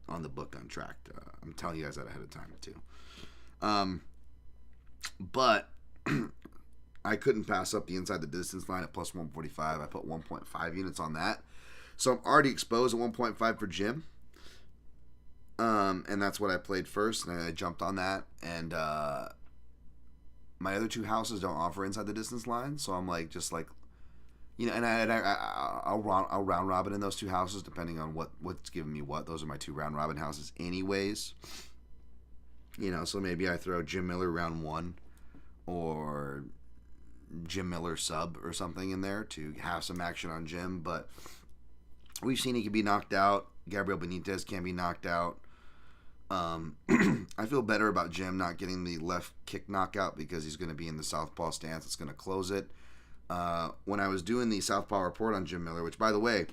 on the book untracked. I'm telling you guys that ahead of time too. But I couldn't pass up the inside the distance line at plus 145. I put 1.5 units on that. So I'm already exposed at 1.5 for Jim. And that's what I played first, and I jumped on that. And my other two houses don't offer inside the distance line, so I'm like, and I'll round robin in those two houses depending on what's giving me what. Those are my two round robin houses anyways. So maybe I throw Jim Miller round 1 or Jim Miller sub or something in there to have some action on Jim. But we've seen he can be knocked out. Gabriel Benitez can be knocked out. I feel better about Jim not getting the left kick knockout because he's going to be in the southpaw stance. It's going to close it. When I was doing the southpaw report on Jim Miller, which, by the way,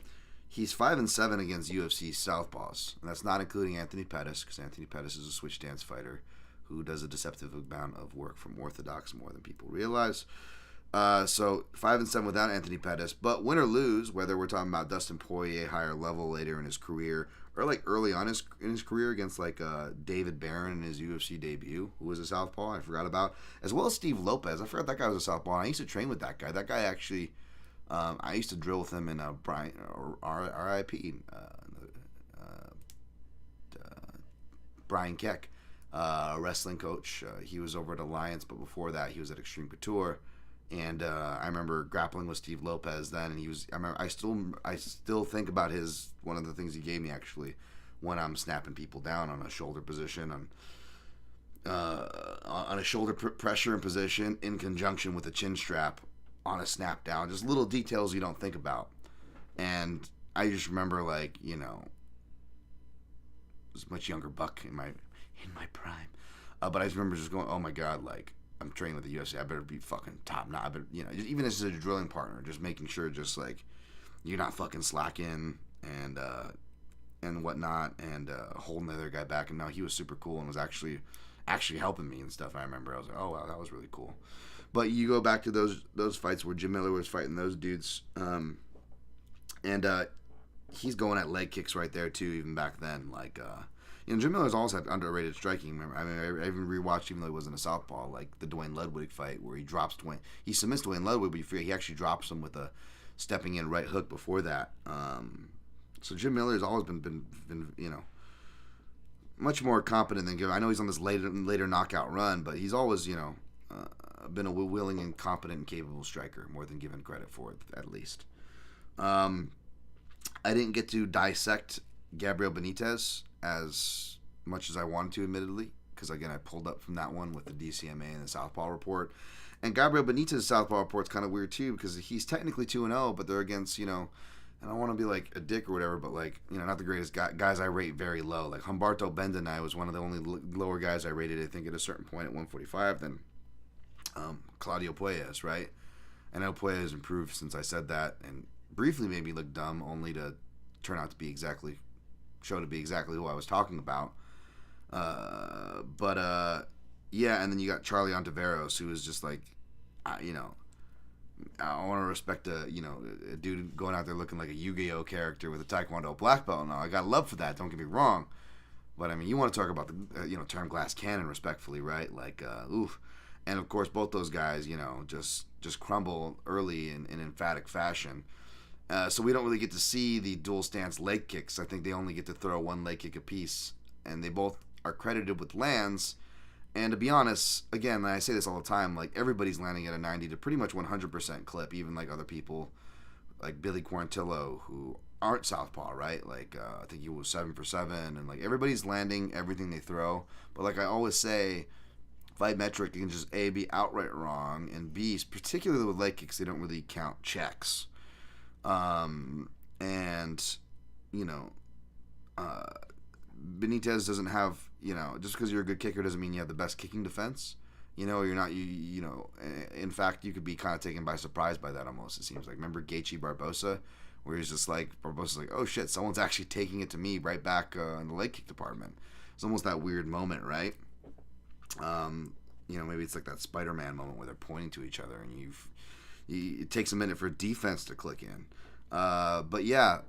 he's 5-7 against UFC southpaws, and that's not including Anthony Pettis, because Anthony Pettis is a switch stance fighter who does a deceptive amount of work from orthodox, more than people realize. So 5-7 without Anthony Pettis, but win or lose, whether we're talking about Dustin Poirier higher level later in his career, or like early on in his career against like David Barron in his UFC debut, who was a southpaw I forgot about, as well as Steve Lopez. I forgot that guy was a southpaw. And I used to train with that guy. That guy actually. I used to drill with him in Brian R.I.P. Brian Keck, a wrestling coach. He was over at Alliance, but before that, he was at Extreme Couture. And I remember grappling with Steve Lopez then, and he was. I still think about one of the things he gave me actually when I'm snapping people down on a shoulder position on a shoulder pressure and position in conjunction with a chin strap. On a snap down, just little details you don't think about. And I just remember, like, was a much younger buck in my prime, but I just remember just going, oh my god, like, I'm training with the UFC, I better be fucking top notch. I better, just, even as a drilling partner, just making sure, just like, you're not fucking slacking and whatnot, and holding the other guy back. And no, he was super cool and was actually helping me and stuff. I remember I was like, oh wow, that was really cool. But you go back to those fights where Jim Miller was fighting those dudes, and he's going at leg kicks right there too. Even back then, like Jim Miller's always had underrated striking. Remember, I mean, I even rewatched, even though he wasn't a southpaw, like the Dwayne Ludwig fight where he submits Dwayne Ludwig, but he actually drops him with a stepping in right hook before that. So Jim Miller's always been much more competent than I know he's on this later knockout run, but he's always been a willing and competent and capable striker, more than given credit for it, at least. I didn't get to dissect Gabriel Benitez as much as I wanted to, admittedly, because, again, I pulled up from that one with the DCMA and the Southpaw report. And Gabriel Benitez's Southpaw report's kind of weird, too, because he's technically 2-0, but they're against, and I don't want to be, like, a dick or whatever, but, like, not the greatest guys I rate very low. Like, Humberto Bendenay was one of the only lower guys I rated, I think, at a certain point at 145 than Claudio Puelles, right? I know Puelles has improved since I said that, and briefly made me look dumb, only to turn out to be exactly who I was talking about. Yeah, and then you got Charlie Ontiveros, who is just like, I want to respect a dude going out there looking like a Yu-Gi-Oh character with a Taekwondo black belt. Now, I got love for that, don't get me wrong. But, I mean, you want to talk about the, term glass cannon respectfully, right? Like, oof. And, of course, both those guys, just crumble early in emphatic fashion. So we don't really get to see the dual stance leg kicks. I think they only get to throw one leg kick apiece. And they both are credited with lands. And to be honest, again, I say this all the time, like, everybody's landing at a 90 to pretty much 100% clip, even, like, other people, like Billy Quarantillo, who aren't southpaw, right? Like, I think he was 7 for 7, and, like, everybody's landing everything they throw. But, like I always say, fight metric can just, A, be outright wrong, and B, particularly with leg kicks, they don't really count checks. And, you know, Benitez doesn't have, just because you're a good kicker doesn't mean you have the best kicking defense. You're not, in fact, you could be kind of taken by surprise by that almost, it seems like. Remember Gaethje Barbosa, where he's just like, Barbosa's like, oh shit, someone's actually taking it to me right back in the leg kick department. It's almost that weird moment, right? Maybe it's like that Spider-Man moment where they're pointing to each other and it takes a minute for defense to click in. But yeah,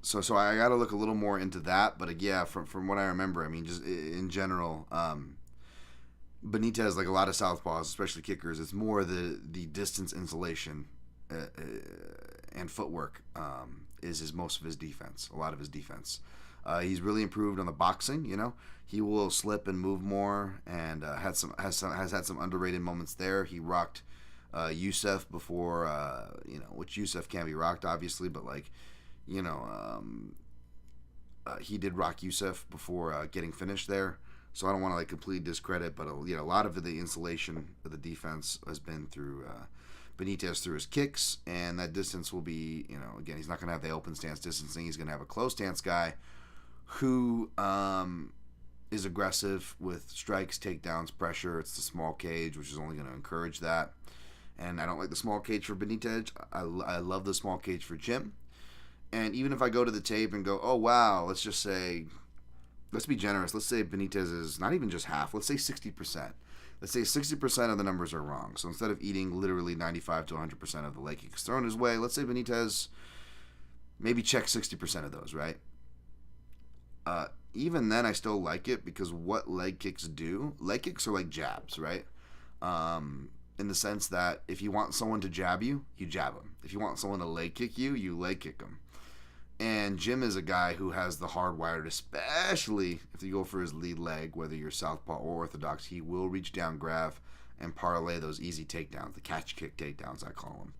so I got to look a little more into that. But yeah, from what I remember, I mean, just in general, Benitez, like a lot of southpaws, especially kickers, it's more the distance insulation and footwork is most of his defense, a lot of his defense. He's really improved on the boxing. He will slip and move more, and has had some underrated moments there. He rocked Youssef before, which Youssef can be rocked, obviously, but he did rock Youssef before getting finished there. So I don't want to completely discredit, but a lot of the insulation of the defense has been through Benitez through his kicks, and that distance will be, again, he's not going to have the open stance distancing. He's going to have a close stance guy who is aggressive with strikes, takedowns, pressure. It's the small cage, which is only going to encourage that. And I don't like the small cage for Benitez. I love the small cage for Jim. And even if I go to the tape and go, oh, wow, let's be generous. Let's say Benitez is not even just half. Let's say 60%. Let's say 60% of the numbers are wrong. So instead of eating literally 95 to 100% of the leg kicks thrown his way, let's say Benitez maybe checks 60% of those, right? Even then, I still like it because what leg kicks are like jabs, right? In the sense that if you want someone to jab you, you jab them. If you want someone to leg kick you, you leg kick them. And Jim is a guy who has the hardwired, especially if you go for his lead leg, whether you're southpaw or orthodox, he will reach down, grab, and parlay those easy takedowns, the catch kick takedowns, I call them.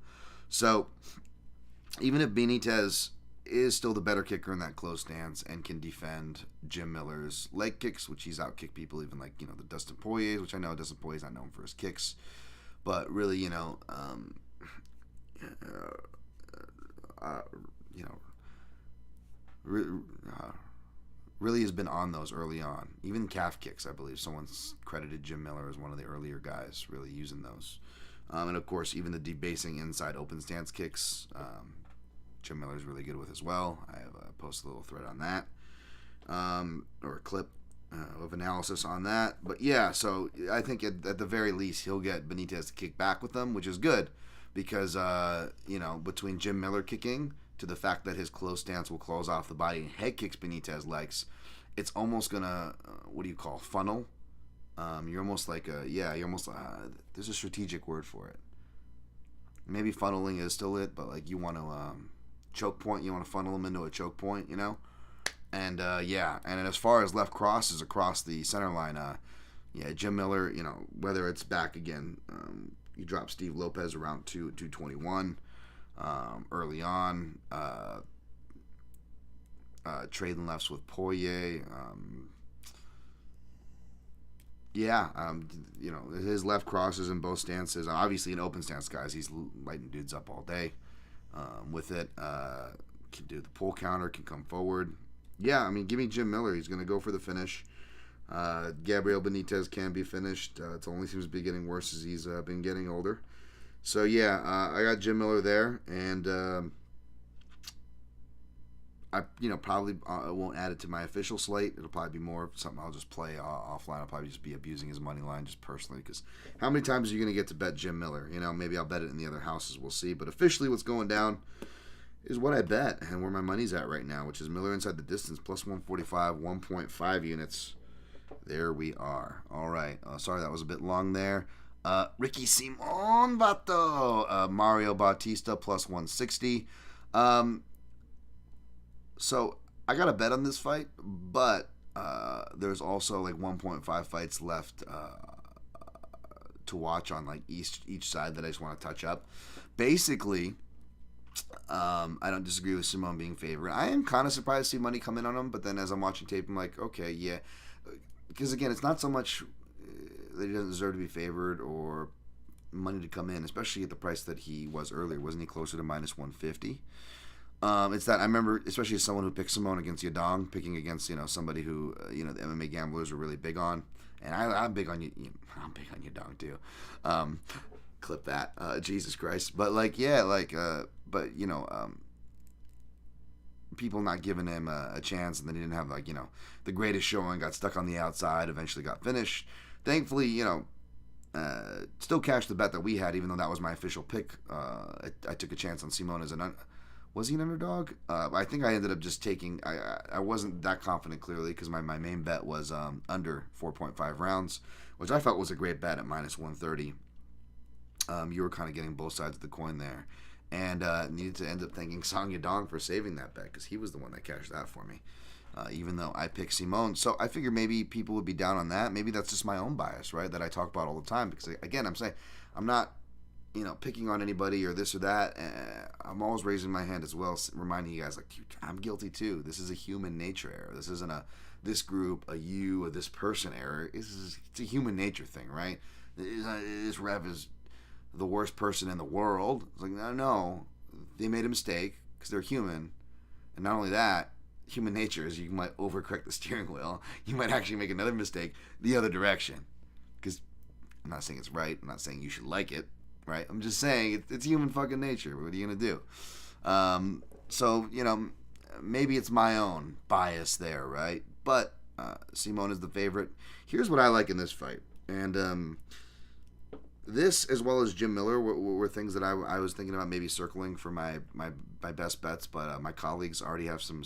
So even if Benitez is still the better kicker in that close stance and can defend Jim Miller's leg kicks, which he's outkicked people, even like, the Dustin Poirier, which I know Dustin Poirier's not known for his kicks, but really, really has been on those early on. Even calf kicks, I believe. Someone's credited Jim Miller as one of the earlier guys really using those. And of course, even the debasing inside open stance kicks, Jim Miller's really good with as well. I have posted a little thread on that, or a clip of analysis on that. But yeah, so I think at the very least, he'll get Benitez to kick back with them, which is good because, between Jim Miller kicking to the fact that his close stance will close off the body and head kicks Benitez likes, it's almost gonna funnel. You're almost like there's a strategic word for it. Maybe funneling is still it, but you want to choke point. You want to funnel him into a choke point, And and as far as left crosses across the center line, Jim Miller, whether it's back again, you drop Steve Lopez around 221. Early on, trading lefts with Poirier. His left crosses in both stances. Obviously, in open stance guys, he's lighting dudes up all day with it. Can do the pull counter, can come forward. Yeah, give me Jim Miller. He's going to go for the finish. Gabriel Benitez can be finished. It only seems to be getting worse as he's been getting older. So yeah, I got Jim Miller there, and I probably won't add it to my official slate. It'll probably be more something I'll just play offline. I'll probably just be abusing his money line just personally because how many times are you going to get to bet Jim Miller? Maybe I'll bet it in the other houses. We'll see. But officially, what's going down is what I bet and where my money's at right now, which is Miller inside the distance plus 145, 1.5 units. There we are. All right. Sorry that was a bit long there. Ricky Simon Vato, Mario Bautista plus 160. So I got a bet on this fight, but there's also 1.5 fights left to watch on each side that I just want to touch up. Basically, I don't disagree with Simon being favored. I am kind of surprised to see money come in on him, but then as I'm watching tape, I'm like, okay, yeah, because again, it's not so much that he doesn't deserve to be favored or money to come in, especially at the price that he was earlier. Wasn't he closer to minus 150? It's that I remember, especially as someone who picked Simone against Yadong, picking against somebody who the MMA gamblers are really big on, and I'm big on I'm big on Yadong too. Clip that, Jesus Christ. But people not giving him a chance, and then he didn't have the greatest showing, got stuck on the outside, eventually got finished. Thankfully, still cashed the bet that we had, even though that was my official pick. I took a chance on Simone as was he an underdog? I think I ended up just taking. I wasn't that confident clearly because my main bet was under 4.5 rounds, which I felt was a great bet at minus 130. You were kind of getting both sides of the coin there, and needed to end up thanking Song Yadong for saving that bet because he was the one that cashed that for me. Even though I picked Simone, so I figure maybe people would be down on that. Maybe that's just my own bias, right? That I talk about all the time because again, I'm saying I'm not. Picking on anybody or this or that. I'm always raising my hand as well, reminding you guys, I'm guilty too. This is a human nature error. This isn't this group, a you, or this person error. It's a human nature thing, right? This ref is the worst person in the world. It's like, no, they made a mistake because they're human. And not only that, human nature is you might overcorrect the steering wheel. You might actually make another mistake the other direction. Because I'm not saying it's right. I'm not saying you should like it. Right, I'm just saying it's human fucking nature. What are you gonna do? So maybe it's my own bias there, right? But Simone is the favorite. Here's what I like in this fight, and this as well as Jim Miller were things that I was thinking about maybe circling for my best bets. But my colleagues already have some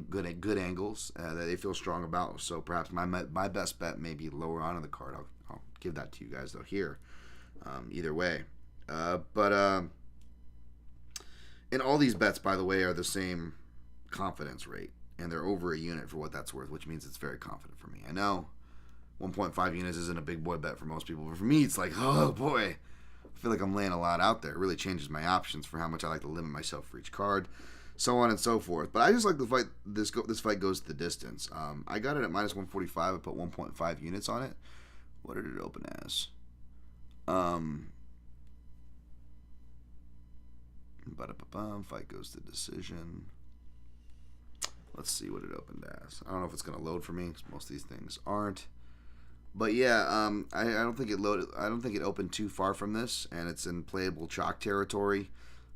good angles that they feel strong about. So perhaps my best bet may be lower on in the card. I'll give that to you guys though here. Either way, but and all these bets, by the way, are the same confidence rate, and they're over a unit for what that's worth, which means it's very confident for me. I know 1.5 units isn't a big boy bet for most people, but for me, it's like, oh boy, I feel like I'm laying a lot out there. It really changes my options for how much I like to limit myself for each card, so on and so forth. But I just like the fight. This fight goes the distance. I got it at minus 145. I put 1.5 units on it. What did it open as? Fight goes to decision. Let's see what it opened as. I don't know if it's going to load for me. Most of these things aren't. But yeah, I don't think it loaded. I don't think it opened too far from this, and it's in playable chalk territory.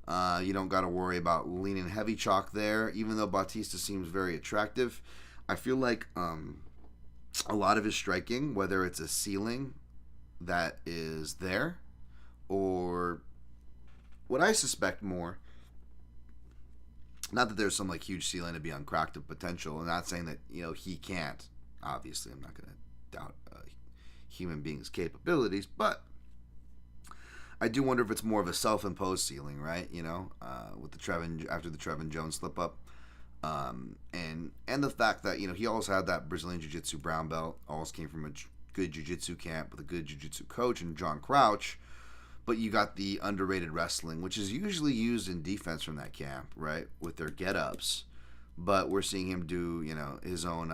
You don't got to worry about leaning heavy chalk there. Even though Bautista seems very attractive, I feel like a lot of his striking, whether it's a ceiling that is there, or what I suspect more, not that there's some huge ceiling to be uncracked of potential. I'm not saying that he can't. Obviously, I'm not going to doubt a human being's capabilities, but I do wonder if it's more of a self-imposed ceiling, right? With the after the Trevin Jones slip up, and the fact that he also had that Brazilian Jiu-Jitsu brown belt, always came from a good jiu-jitsu camp with a good jiu-jitsu coach and John Crouch, but you got the underrated wrestling, which is usually used in defense from that camp, right, with their get-ups, but we're seeing him do, his own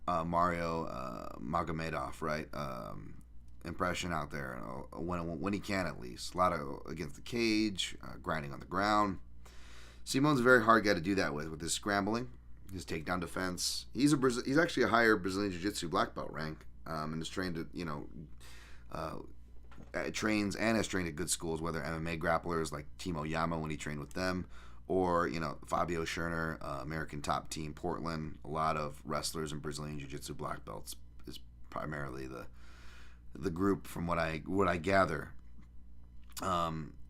Mario Magomedov, right, impression out there, when he can at least. A lot of against the cage, grinding on the ground. Simone's a very hard guy to do that with his scrambling, his takedown defense. He's actually a higher Brazilian Jiu-Jitsu black belt rank, and is trained at trains and has trained at good schools, whether MMA grapplers like Timo Yama when he trained with them, or Fabio Scherner, American Top Team Portland. A lot of wrestlers and Brazilian Jiu-Jitsu black belts is primarily the group from what I gather.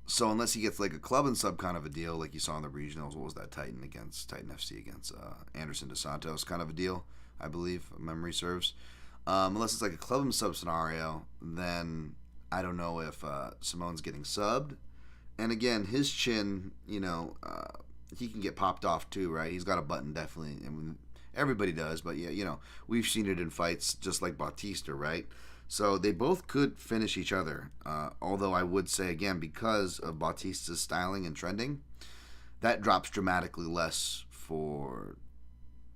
So unless he gets a club and sub kind of a deal, like you saw in the regionals, what was that, Titan FC against Anderson dos Santos kind of a deal, I believe, if memory serves. Unless it's a club and sub scenario, then I don't know if Simone's getting subbed. And again, his chin, he can get popped off too, right? He's got a button, definitely. I mean, everybody does, but yeah, we've seen it in fights just like Bautista, right? So they both could finish each other. Although I would say, again, because of Bautista's styling and trending, that drops dramatically less for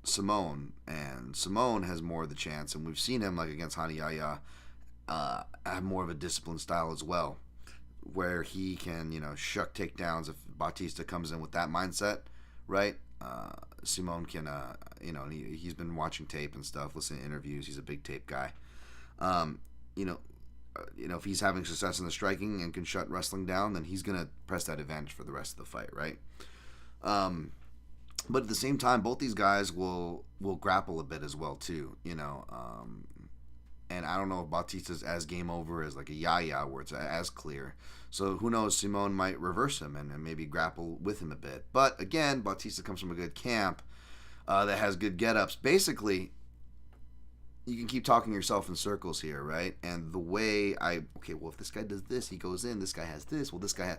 Simone. And Simone has more of the chance. And we've seen him, against Hani Yahya, have more of a disciplined style as well, where he can, shuck takedowns if Bautista comes in with that mindset, right? Simon can, he's been watching tape and stuff, listening to interviews. He's a big tape guy. If he's having success in the striking and can shut wrestling down, then he's going to press that advantage for the rest of the fight, right? But at the same time, both these guys will grapple a bit as well, too, and I don't know if Bautista's as game over as like a Yaya where it's as clear. So who knows, Simon might reverse him and maybe grapple with him a bit. But again, Bautista comes from a good camp that has good get-ups. Basically, you can keep talking yourself in circles here, right? And the way if this guy does this, he goes in, this guy has this, well, this guy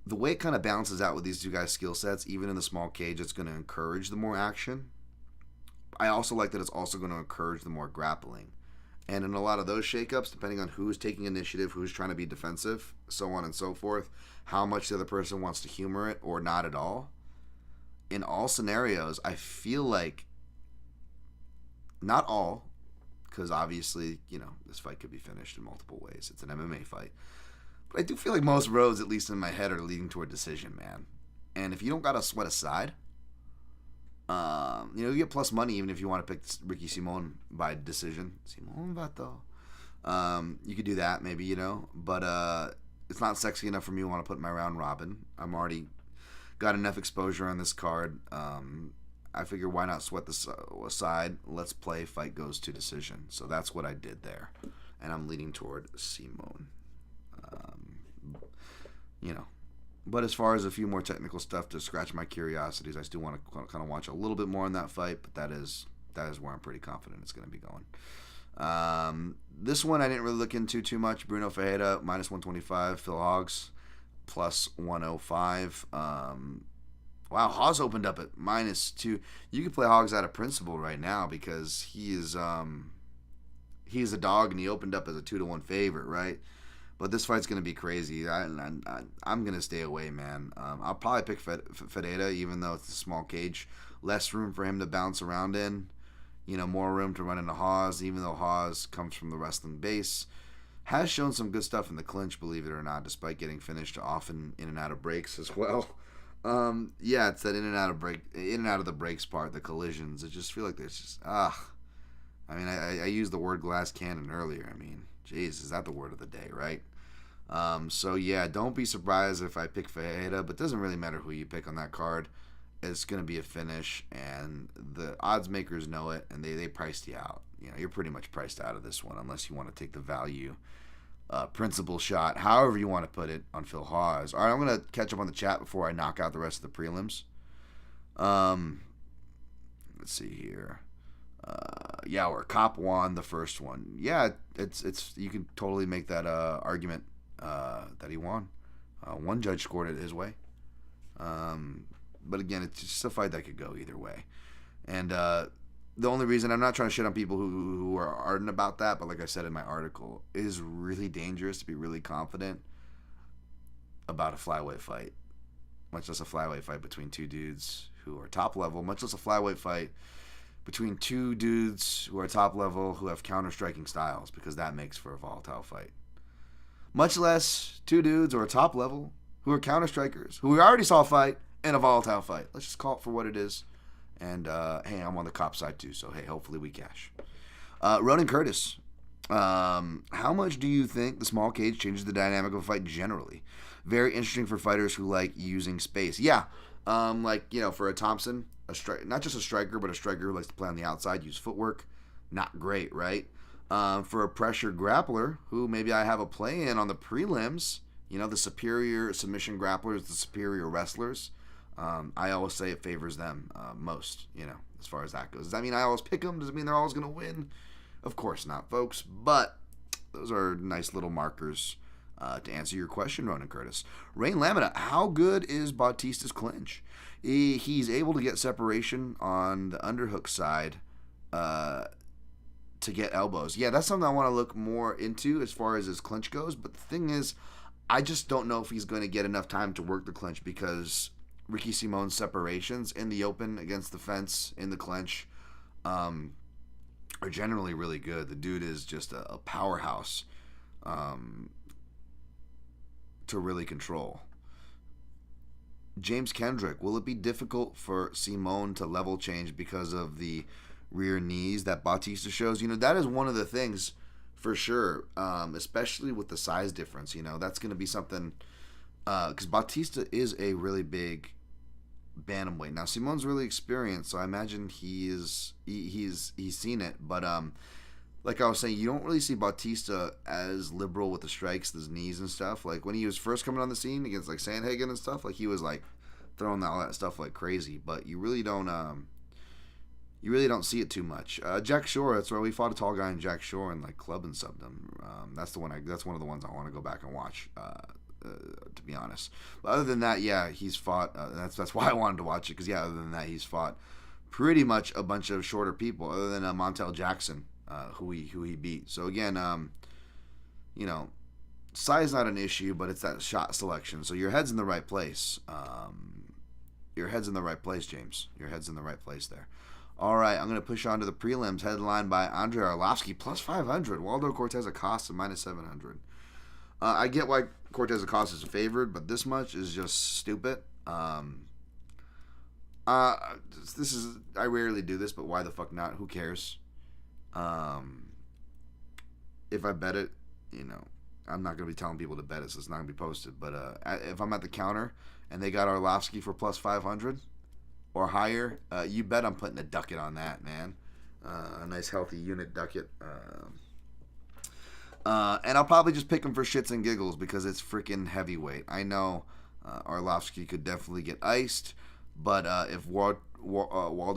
the way it kind of balances out with these two guys' skill sets, even in the small cage, it's going to encourage the more action. I also like that it's also going to encourage the more grappling. And in a lot of those shakeups, depending on who's taking initiative, who's trying to be defensive, so on and so forth, how much the other person wants to humor it or not at all, in all scenarios, I feel like, not all, because obviously, this fight could be finished in multiple ways. It's an MMA fight. But I do feel like most roads, at least in my head, are leading toward decision, man. And if you don't got to sweat aside, you get plus money even if you want to pick Ricky Simon by decision. Simon-Bautista. You could do that maybe, but it's not sexy enough for me to want to put my round robin. I'm already got enough exposure on this card. I figure why not sweat this aside? Let's play, fight goes to decision. So that's what I did there. And I'm leaning toward Simon. But as far as a few more technical stuff to scratch my curiosities, I still want to kind of watch a little bit more on that fight, but that is where I'm pretty confident it's going to be going. This one I didn't really look into too much. Bruno Ferreira, minus 125. Phil-Hawgs, plus 105. Wow, Hawes opened up at minus 2. You could play Hawes out of principle right now because he's a dog and he opened up as a 2-1 favorite, right? But this fight's going to be crazy. I'm going to stay away, man. I'll probably pick Ferreira, even though it's a small cage. Less room for him to bounce around in. More room to run into Hawes, even though Hawes comes from the wrestling base. Has shown some good stuff in the clinch, believe it or not, despite getting finished often in and out of breaks as well. It's that in and out of the breaks part, the collisions. I just feel like there's just, I used the word glass cannon earlier. Jeez, is that the word of the day, right? Don't be surprised if I pick Ferreira, but it doesn't really matter who you pick on that card. It's going to be a finish, and the odds makers know it, and they priced you out. You're pretty much priced out of this one unless you want to take the value principal shot, however you want to put it, on Phil Hawes. All right, I'm going to catch up on the chat before I knock out the rest of the prelims. Let's see here. Where Kape won the first one. Yeah, it's you can totally make that argument that he won. One judge scored it his way. But again, it's just a fight that could go either way. And the only reason, I'm not trying to shit on people who are ardent about that, but like I said in my article, it is really dangerous to be really confident about a flyweight fight. Much less a flyweight fight between two dudes who are top level. Much less a flyweight fight between two dudes who are top level who have counter-striking styles, because that makes for a volatile fight. Much less two dudes who are top level who are counter-strikers, who we already saw fight in a volatile fight. Let's just call it for what it is. And, hey, I'm on the Kape side too, so, hey, hopefully we cash. Ronan Curtis. How much do you think the small cage changes the dynamic of a fight generally? Very interesting for fighters who like using space. Yeah, for a Thompson, not just a striker, but a striker who likes to play on the outside, use footwork, not great, right? For a pressure grappler, who maybe I have a play in on the prelims, the superior submission grapplers, the superior wrestlers, I always say it favors them most, as far as that goes. Does that mean I always pick them? Does it mean they're always going to win? Of course not, folks. But those are nice little markers to answer your question, Ronan Curtis. Rain Lamina, how good is Bautista's clinch? He's able to get separation on the underhook side to get elbows. Yeah, that's something I want to look more into as far as his clinch goes. But the thing is, I just don't know if he's going to get enough time to work the clinch, because Ricky Simon's separations in the open, against the fence, in the clinch, are generally really good. The dude is just a powerhouse to really control. James Kendrick, will it be difficult for Simone to level change because of the rear knees that Bautista shows? That is one of the things for sure, especially with the size difference. That's going to be something, because Bautista is a really big bantamweight. Now Simone's really experienced, so I imagine he's seen it. But like I was saying, you don't really see Bautista as liberal with the strikes, his knees and stuff. Like when he was first coming on the scene against like Sandhagen and stuff, like he was like throwing all that stuff like crazy. But you really don't see it too much. Jack Shore, that's where we fought a tall guy in Jack Shore and like club and subbed him. That's one of the ones I want to go back and watch. To be honest, but other than that, yeah, he's fought. That's why I wanted to watch it, because yeah, other than that, he's fought pretty much a bunch of shorter people, other than Montel Jackson, who he beat. So again, size not an issue, but it's that shot selection. So your head's in the right place. Your head's in the right place, James. Your head's in the right place there. All right, I'm going to push on to the prelims, headlined by Andrei Arlovski, plus 500. Waldo Cortez-Acosta, minus 700. I get why Cortez-Acosta is favored, but this much is just stupid. I rarely do this, but why the fuck not? Who cares? If I bet it, I'm not going to be telling people to bet it, so it's not going to be posted. But if I'm at the counter and they got Arlovski for plus 500 or higher, you bet I'm putting a ducat on that, man. A nice healthy unit ducat. And I'll probably just pick him for shits and giggles because it's freaking heavyweight. I know Arlovski could definitely get iced, but if Waldo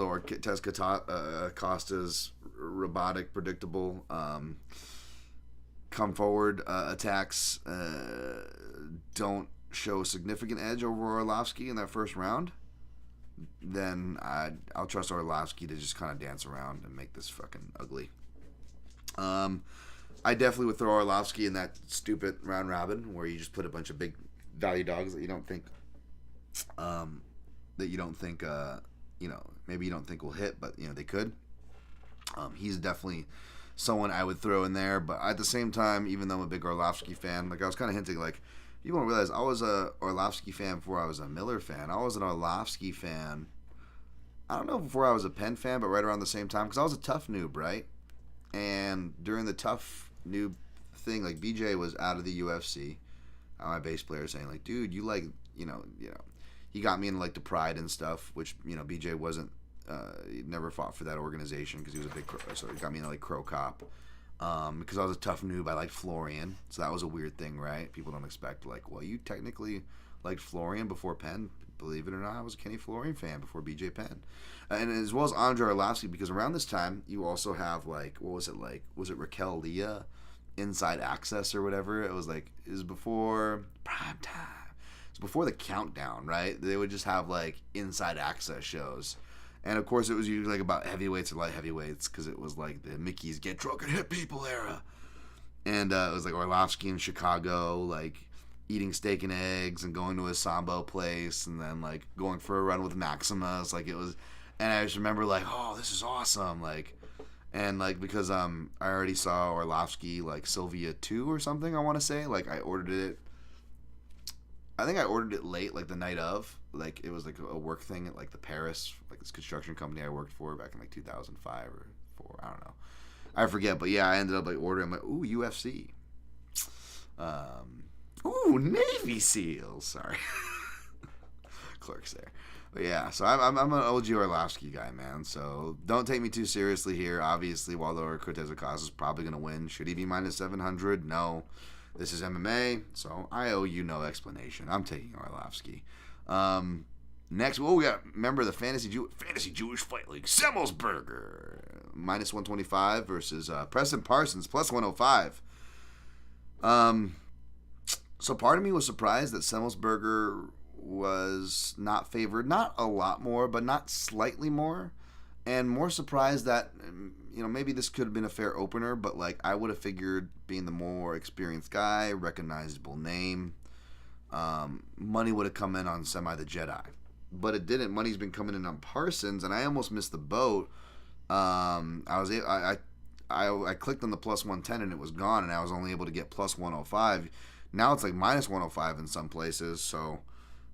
Cortez-Acosta's robotic, predictable, come forward attacks don't show a significant edge over Arlovski in that first round, then I'll trust Arlovski to just kind of dance around and make this fucking ugly. I definitely would throw Arlovski in that stupid round robin where you just put a bunch of big value dogs that you don't think, maybe you don't think will hit, but they could. He's definitely someone I would throw in there, but at the same time, even though I'm a big Arlovski fan, like I was kind of hinting, like people don't realize I was a Arlovski fan before I was a Miller fan. I was an Arlovski fan, I don't know before I was a Penn fan, but right around the same time, because I was a tough noob, right? And during the tough noob thing, like BJ was out of the UFC, my bass player saying like, dude, you like, he got me into like the Pride and stuff, which BJ wasn't, he never fought for that organization because he was a big so he got me into like Crow Cop, because I was a tough noob. I liked Florian, so that was a weird thing, right? People don't expect like, well, you technically liked Florian before Penn. Believe it or not, I was a Kenny Florian fan before BJ Penn. And as well as Andrei Arlovski, because around this time, you also have, like, what was it like? Was it Raquel Leah? Inside Access or whatever? It was before prime time. It was before the Countdown, right? They would just have, like, Inside Access shows. And, of course, it was usually, like, about heavyweights or light heavyweights, because it was, like, the Mickey's Get Drunk and Hit People era. And it was, like, Arlovski in Chicago, like, eating steak and eggs and going to a Sambo place and then like going for a run with Maximus, like it was, and I just remember like, oh, this is awesome, like, and like because I already saw Arlovski like Sylvia 2 or something, I want to say, like I ordered it late, like the night of, like it was like a work thing at like the Paris, like this construction company I worked for back in like 2005 or 4, I don't know, I forget, but yeah, I ended up like ordering, like, ooh, UFC. Ooh, Navy SEALs. Sorry. Clerks there. But yeah, so I'm an OG Arlovski guy, man. So don't take me too seriously here. Obviously, Waldo Cortez-Acosta is probably going to win. Should he be minus 700? No. This is MMA, so I owe you no explanation. I'm taking Arlovski. Next, we got member of the Fantasy Jewish Fight League, Semelsberger, minus 125 versus Preston Parsons, plus 105. So part of me was surprised that Semelsberger was not favored, not a lot more, but not slightly more, and more surprised that, maybe this could have been a fair opener, but like I would have figured, being the more experienced guy, recognizable name, money would have come in on Semi the Jedi, but it didn't. Money's been coming in on Parsons, and I almost missed the boat. I I clicked on the plus 110 and it was gone, and I was only able to get plus 105. Now it's like minus 105 in some places. So,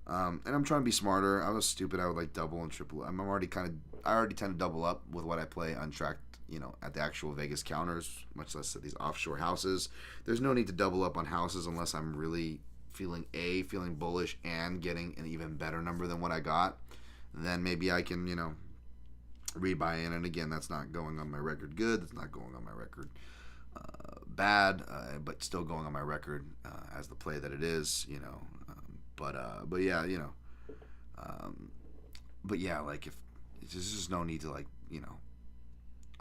and I'm trying to be smarter. I was stupid. I would like double and triple. I already tend to double up with what I play untracked, at the actual Vegas counters, much less at these offshore houses. There's no need to double up on houses unless I'm really feeling bullish and getting an even better number than what I got. Then maybe I can, rebuy in. And again, that's not going on my record good. That's not going on my record bad, but still going on my record as the play that it is, But yeah, but yeah, like if there's just no need to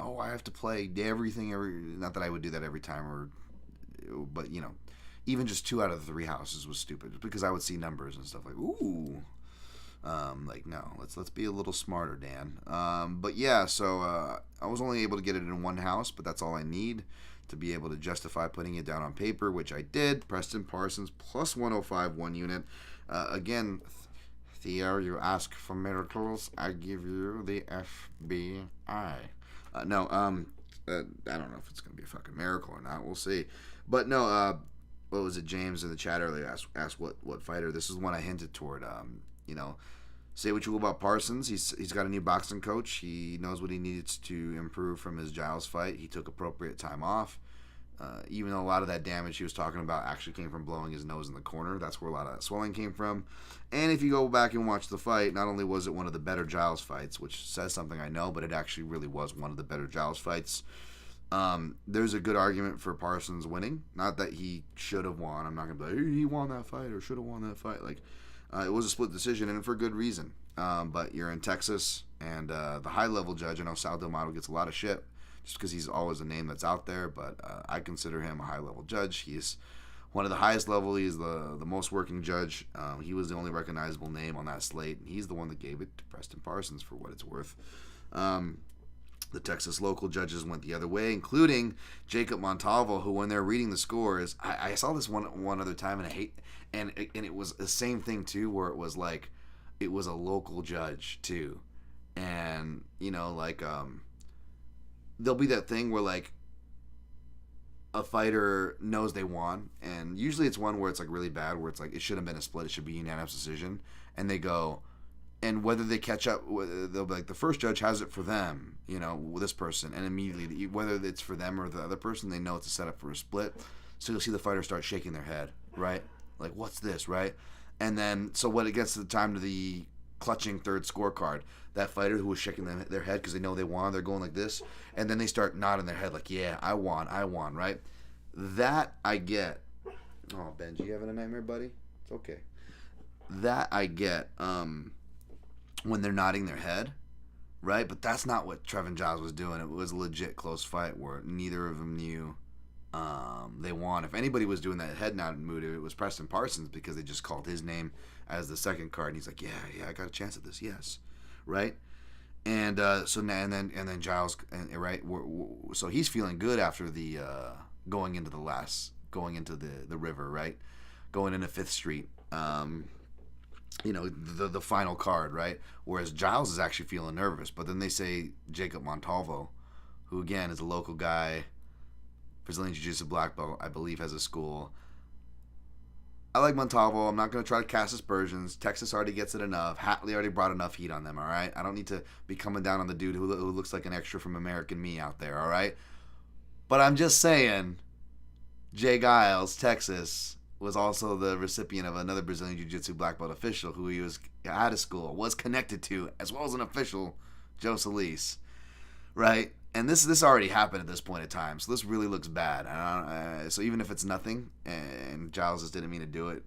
oh, I have to play everything not that I would do that every time but even just 2 out of the 3 houses was stupid because I would see numbers and stuff like, ooh, no, let's be a little smarter, Dan. But yeah, so I was only able to get it in 1 house, but that's all I need to be able to justify putting it down on paper, which I did. Preston Parsons plus 105 1 unit. Again, Theo, you ask for miracles, I give you the FBI. I don't know if it's gonna be a fucking miracle or not. We'll see. But no, what was it? James in the chat earlier asked what fighter. This is one I hinted toward. Say what you will about Parsons. He's got a new boxing coach. He knows what he needs to improve from his Giles fight. He took appropriate time off. Even though a lot of that damage he was talking about actually came from blowing his nose in the corner. That's where a lot of that swelling came from. And if you go back and watch the fight, not only was it one of the better Giles fights, which says something I know, but it actually really was one of the better Giles fights. There's a good argument for Parsons winning. Not that he should have won. I'm not going to be like, hey, he won that fight or should have won that fight. It was a split decision, and for good reason. But you're in Texas, and the high-level judge, I know Sal D'Amato gets a lot of shit just because he's always a name that's out there, but I consider him a high-level judge. He's one of the highest level. He's the most working judge. He was the only recognizable name on that slate, and he's the one that gave it to Preston Parsons for what it's worth. The Texas local judges went the other way, including Jacob Montalvo, who when they're reading the scores, I saw this one other time, and it was the same thing too, where it was like it was a local judge too, and there'll be that thing where like a fighter knows they won, and usually it's one where it's like really bad, where it's like it should have been a split, it should be a unanimous decision, and they go. And whether they catch up, they'll be like, the first judge has it for them, this person. And immediately, whether it's for them or the other person, they know it's a setup for a split. So you'll see the fighter start shaking their head, right? Like, what's this, right? And then, so when it gets to the time to the clutching third scorecard, that fighter who was shaking their head because they know they won, they're going like this. And then they start nodding their head like, yeah, I won, right? That I get. Oh, Benji, you having a nightmare, buddy? It's okay. That I get, when they're nodding their head, right? But that's not what Trevin Giles was doing. It was a legit close fight where neither of them knew they won. If anybody was doing that head nod mood, it was Preston Parsons because they just called his name as the second card, and he's like, yeah, I got a chance at this, yes, right? And so now and then Giles, right? So he's feeling good after the going into the river, right? Going into 5th Street. The final card, right? Whereas Giles is actually feeling nervous. But then they say Jacob Montalvo, who again is a local guy, Brazilian Jiu-Jitsu black belt, I believe has a school. I like Montalvo. I'm not going to try to cast aspersions. Texas already gets it enough. Hatley already brought enough heat on them, all right? I don't need to be coming down on the dude who looks like an extra from American Me out there, all right? But I'm just saying, Jay Giles, Texas, was also the recipient of another Brazilian Jiu-Jitsu black belt official who he was at a school, was connected to, as well as an official, Joe Solis, right? And this already happened at this point in time, so this really looks bad. So even if it's nothing, and Giles just didn't mean to do it,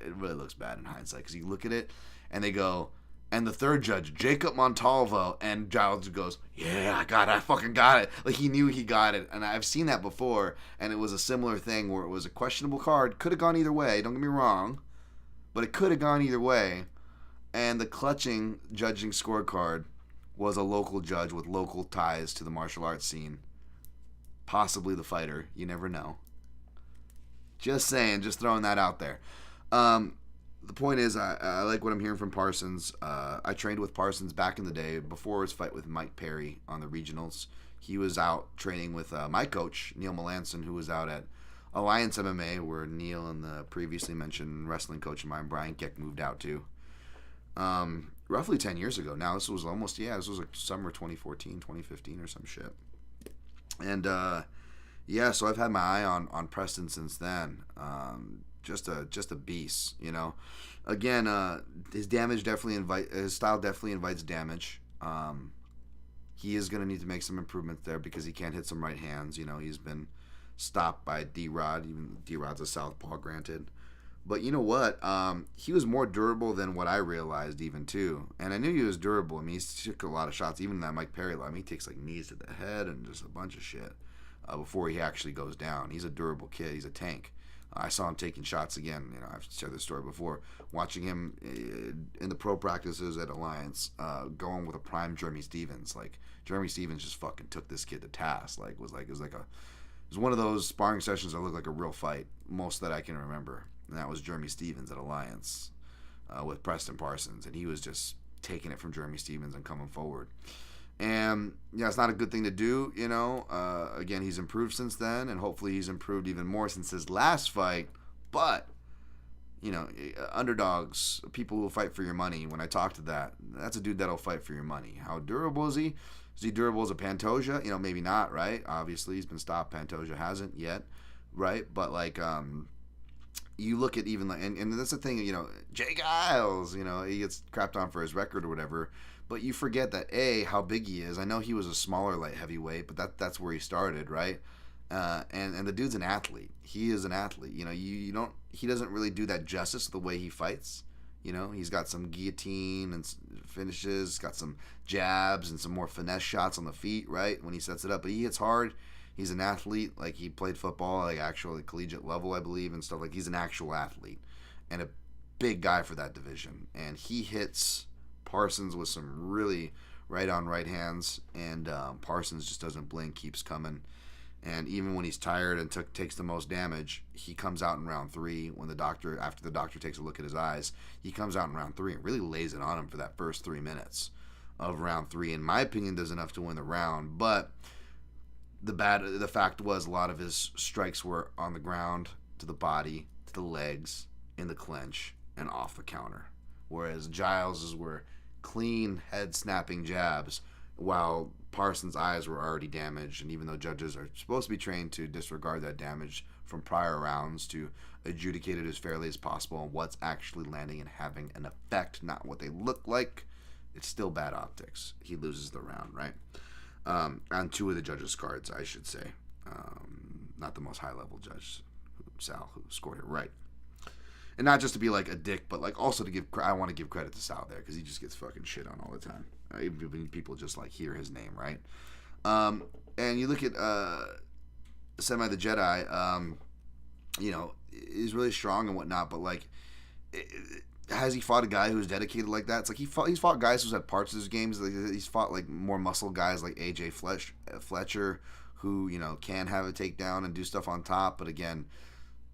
it really looks bad in hindsight, because you look at it, and they go, and the third judge, Jacob Montalvo, and Giles goes, yeah, I fucking got it. Like, he knew he got it. And I've seen that before, and it was a similar thing where it was a questionable card. Could have gone either way, don't get me wrong, but it could have gone either way. And the clutching judging scorecard was a local judge with local ties to the martial arts scene. Possibly the fighter. You never know. Just saying, just throwing that out there. The point is, I like what I'm hearing from Parsons. I trained with Parsons back in the day before his fight with Mike Perry on the regionals. he was out training with my coach, Neil Melanson, who was out at Alliance MMA, where Neil and the previously mentioned wrestling coach of mine, Brian Keck, moved out to. Roughly 10 years ago now. This was like summer 2014, 2015 or some shit. And, so I've had my eye on Preston since then. Just a beast, you know. Again, his style definitely invites damage. He is going to need to make some improvements there because he can't hit some right hands. You know, he's been stopped by D-Rod. Even D-Rod's a southpaw, granted. But you know what? He was more durable than what I realized even too. And I knew he was durable. I mean, he took a lot of shots. Even that Mike Perry, he takes like knees to the head and just a bunch of shit before he actually goes down. He's a durable kid. He's a tank. I saw him taking shots again. You know, I've shared this story before. Watching him in the pro practices at Alliance, going with a prime Jeremy Stevens. Like Jeremy Stevens just fucking took this kid to task. It was one of those sparring sessions that looked like a real fight, most that I can remember. And that was Jeremy Stevens at Alliance with Preston Parsons, and he was just taking it from Jeremy Stevens and coming forward. And yeah, it's not a good thing to do, you know. Again, he's improved since then, and hopefully he's improved even more since his last fight. But you know, underdogs, people who will fight for your money. When I talk to that's a dude that'll fight for your money. How durable is he? Is he durable as a Pantoja? You know, maybe not, right? Obviously, he's been stopped. Pantoja hasn't yet, right? But like, you look at even and that's the thing, you know, Jay Giles, you know, he gets crapped on for his record or whatever. But you forget that how big he is. I know he was a smaller light heavyweight, but that's where he started, right? And the dude's an athlete. He is an athlete. You know, he doesn't really do that justice the way he fights. You know, he's got some guillotine and finishes, got some jabs and some more finesse shots on the feet, right? When he sets it up, but he hits hard. He's an athlete. Like, he played football, like, actually collegiate level, I believe, and stuff. Like, he's an actual athlete and a big guy for that division. And he hits Parsons with some really right-on right hands, and Parsons just doesn't blink, keeps coming. And even when he's tired and takes the most damage, he comes out in round 3 after the doctor takes a look at his eyes. He comes out in round 3 and really lays it on him for that first 3 minutes of round 3. In my opinion, does enough to win the round. But the fact was a lot of his strikes were on the ground, to the body, to the legs, in the clinch, and off the counter. Whereas Giles's were clean head-snapping jabs, while Parsons' eyes were already damaged, and even though judges are supposed to be trained to disregard that damage from prior rounds to adjudicate it as fairly as possible on what's actually landing and having an effect, not what they look like, it's still bad optics. He loses the round, right? On 2 of the judges' cards, I should say. Not the most high-level judge, Sal, who scored it right. And not just to be like a dick, but like also to I want to give credit to Sal there, because he just gets fucking shit on all the time. Even when people just like hear his name, right? And you look at Semi the Jedi, you know, he's really strong and whatnot, but like, has he fought a guy who's dedicated like that? It's like he's fought guys who's had parts of his games. Like, he's fought like more muscle guys like AJ Fletcher, who, you know, can have a takedown and do stuff on top, but again,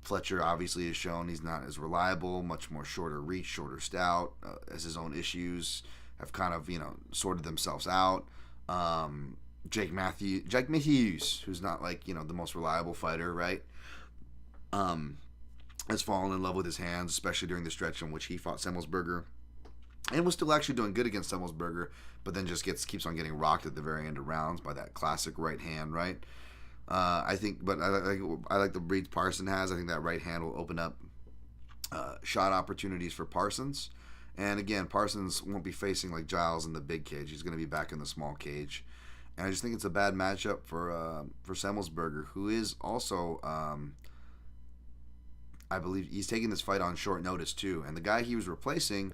Fletcher obviously has shown he's not as reliable, much more shorter reach, shorter stout, has his own issues, have kind of, you know, sorted themselves out. Jake Matthews, who's not like, you know, the most reliable fighter, right? Has fallen in love with his hands, especially during the stretch in which he fought Semelsberger, and was still actually doing good against Semelsberger, but then just keeps on getting rocked at the very end of rounds by that classic right hand, right? I like the reads Parsons has. I think that right hand will open up shot opportunities for Parsons. And again, Parsons won't be facing like Giles in the big cage. He's going to be back in the small cage. And I just think it's a bad matchup for Semelsberger, who is also, I believe, he's taking this fight on short notice too. And the guy he was replacing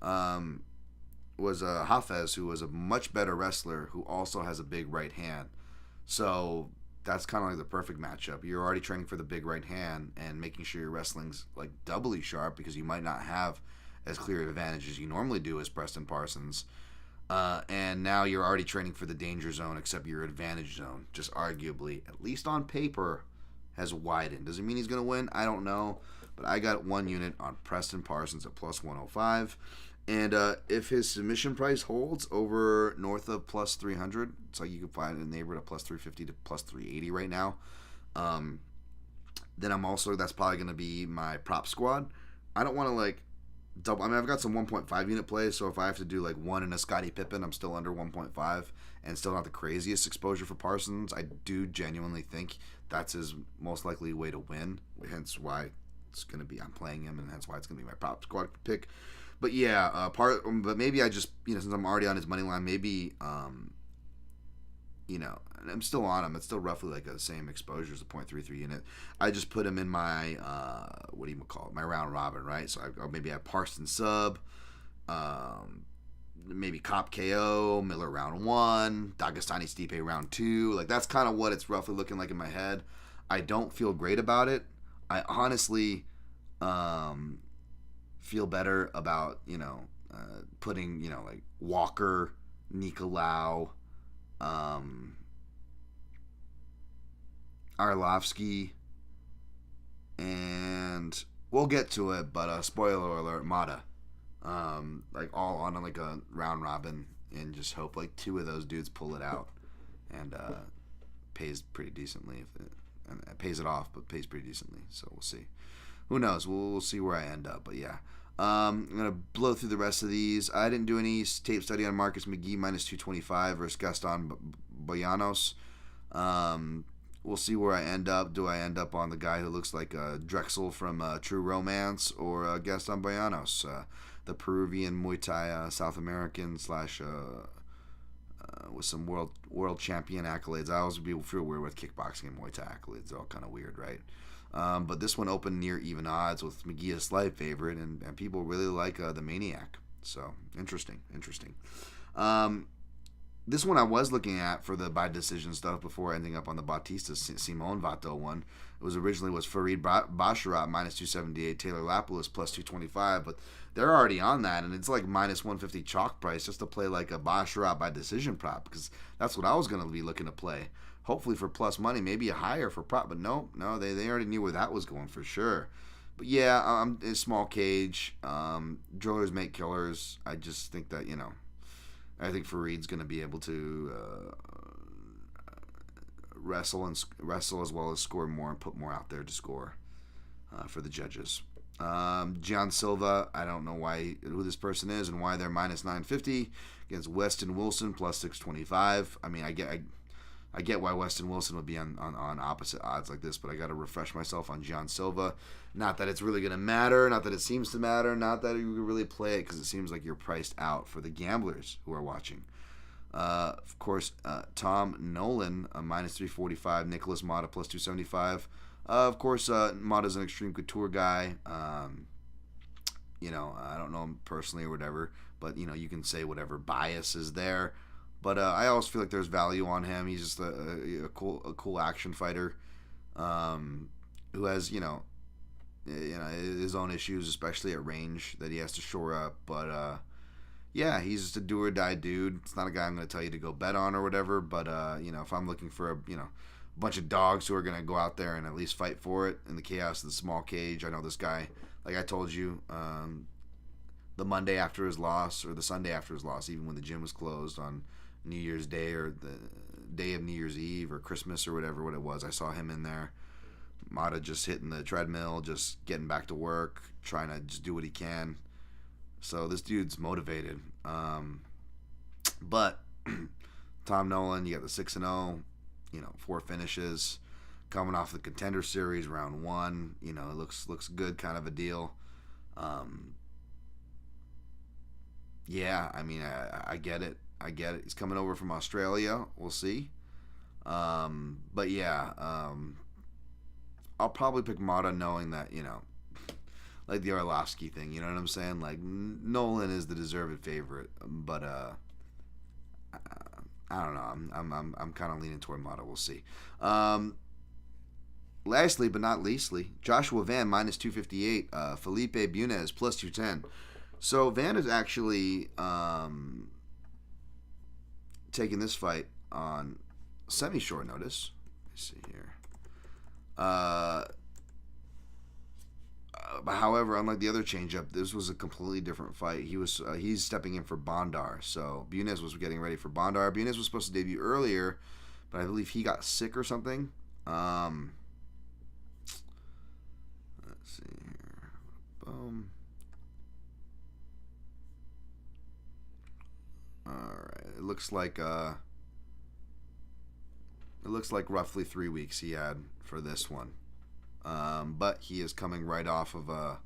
was Hafez, who was a much better wrestler, who also has a big right hand. So that's kind of like the perfect matchup. You're already training for the big right hand and making sure your wrestling's like doubly sharp, because you might not have as clear an advantage as you normally do as Preston Parsons. And now you're already training for the danger zone, except your advantage zone, just arguably, at least on paper, has widened. Does it mean he's going to win? I don't know. But I got 1 unit on Preston Parsons at plus 105. And if his submission price holds over north of plus 300, it's like you can find a neighborhood of plus 350 to plus 380 right now. Then that's probably going to be my prop squad. I don't want to like double. I mean, I've got some 1.5 unit plays, so if I have to do like one in a Scottie Pippen, I'm still under 1.5 and still not the craziest exposure for Parsons. I do genuinely think that's his most likely way to win, hence why it's going to be I'm playing him, and hence why it's going to be my prop squad pick. But yeah, but maybe I just, since I'm already on his money line, maybe, I'm still on him. It's still roughly like the same exposure as a 0.33 unit. I just put him in my, my round robin, right? So I'll maybe have Parsons sub, maybe Kape KO, Miller round 1, Dagestani Stipe round 2. Like, that's kind of what it's roughly looking like in my head. I don't feel great about it. I honestly feel better about, putting, like Walker, Nicolau, Arlovski, and we'll get to it, but spoiler alert, Motta. Like all on like a round robin, and just hope like 2 of those dudes pull it out, and pays pretty decently. And it pays it off, but pays pretty decently. So we'll see. Who knows? We'll see where I end up. But yeah, I'm gonna blow through the rest of these. I didn't do any tape study on Marcus-McGhee minus 225 versus Gaston Bolanos. We'll see where I end up. Do I end up on the guy who looks like Drexel from True Romance, or Gaston Bolanos, the Peruvian Muay Thai South American slash with some world champion accolades? I always feel weird with kickboxing and Muay Thai accolades. They're all kind of weird, right? But this one opened near even odds with McGhee a slight favorite, and people really like the Maniac. So interesting. This one I was looking at for the by decision stuff before ending up on the Bautista Simon-Vato one. It was originally Basharat minus 278, Taylor-Lapilus plus 225, but they're already on that, and it's like minus 150 chalk price just to play like a Basharat by decision prop, because that's what I was going to be looking to play. Hopefully for plus money, maybe a higher for prop, but no, they already knew where that was going for sure. But yeah, I'm a small cage. Drillers make killers. I just think that, I think Fareed's going to be able to wrestle as well as score more and put more out there to score for the judges. Gian Silva, I don't know who this person is and why they're minus 950 against Weston Wilson plus 625. I mean, I get why Weston Wilson would be on opposite odds like this, but I got to refresh myself on Gian Silva. Not that it's really going to matter, not that it seems to matter, not that you can really play it, because it seems like you're priced out for the gamblers who are watching. Of course, Tom Nolan, minus 345, Nicholas Motta plus 275. Of course, Motta's an extreme couture guy. I don't know him personally or whatever, but, you can say whatever bias is there. But I always feel like there's value on him. He's just a cool action fighter who has, his own issues, especially at range, that he has to shore up. But, yeah, he's just a do-or-die dude. It's not a guy I'm going to tell you to go bet on or whatever. But, if I'm looking for a bunch of dogs who are going to go out there and at least fight for it in the chaos of the small cage, I know this guy, like I told you, the Monday after his loss, or the Sunday after his loss, even when the gym was closed on New Year's Day or the day of New Year's Eve or Christmas or whatever what it was, I saw him in there. Motta just hitting the treadmill, just getting back to work, trying to just do what he can. So this dude's motivated. But Tom Nolan, you got the 6-0, 4 finishes, coming off the Contender Series round 1. It looks good, kind of a deal. Yeah, I mean, I get it. He's coming over from Australia. We'll see. But yeah, I'll probably pick Motta knowing that, like the Arlovski thing, you know what I'm saying? Like, Nolan is the deserved favorite, but I don't know. I'm kind of leaning toward Motta. We'll see. Lastly, but not leastly, Joshua Van minus 258, Felipe Bunes plus 210. So Van is actually taking this fight on semi-short notice. Let's see here. However, unlike the other changeup, this was a completely different fight. He's stepping in for Bondar, so Bunes was getting ready for Bondar. Bunes was supposed to debut earlier, but I believe he got sick or something. Let's see here. Boom. All right. It looks like roughly 3 weeks he had for this one. But he is coming right off of a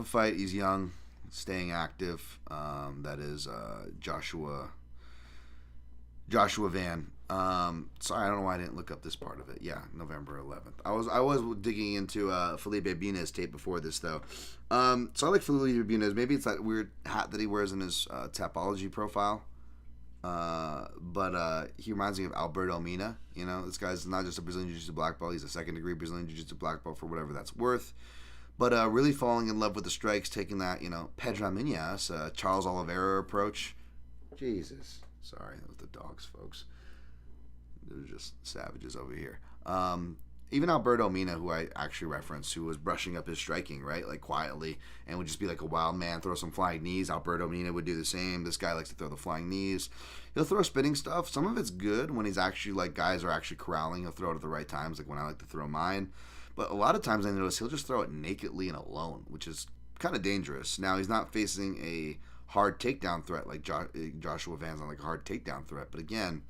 fight. He's young, staying active. That is Joshua Van. Sorry, I don't know why I didn't look up this part of it. Yeah, November 11th. I was digging into Felipe Bunes tape before this though. So I like Felipe Bunes. Maybe it's that weird hat that he wears in his Tapology profile. But he reminds me of Alberto Mina. You know, this guy's not just a Brazilian Jiu-Jitsu black belt. He's a second-degree Brazilian Jiu-Jitsu black belt for whatever that's worth. But really falling in love with the strikes, taking that, Pedro Minas, Charles Oliveira approach. Jesus. Sorry, that was the dogs, folks. They're just savages over here. Even Alberto Mina, who I actually referenced, who was brushing up his striking, right? Like quietly, and would just be like a wild man, throw some flying knees. Alberto Mina would do the same. This guy likes to throw the flying knees. He'll throw spinning stuff. Some of it's good when he's actually, like, guys are actually corralling. He'll throw it at the right times, like when I like to throw mine. But a lot of times I notice he'll just throw it nakedly and alone, which is kind of dangerous. Now, he's not facing a hard takedown threat like Joshua Van's on, like a hard takedown threat. But again,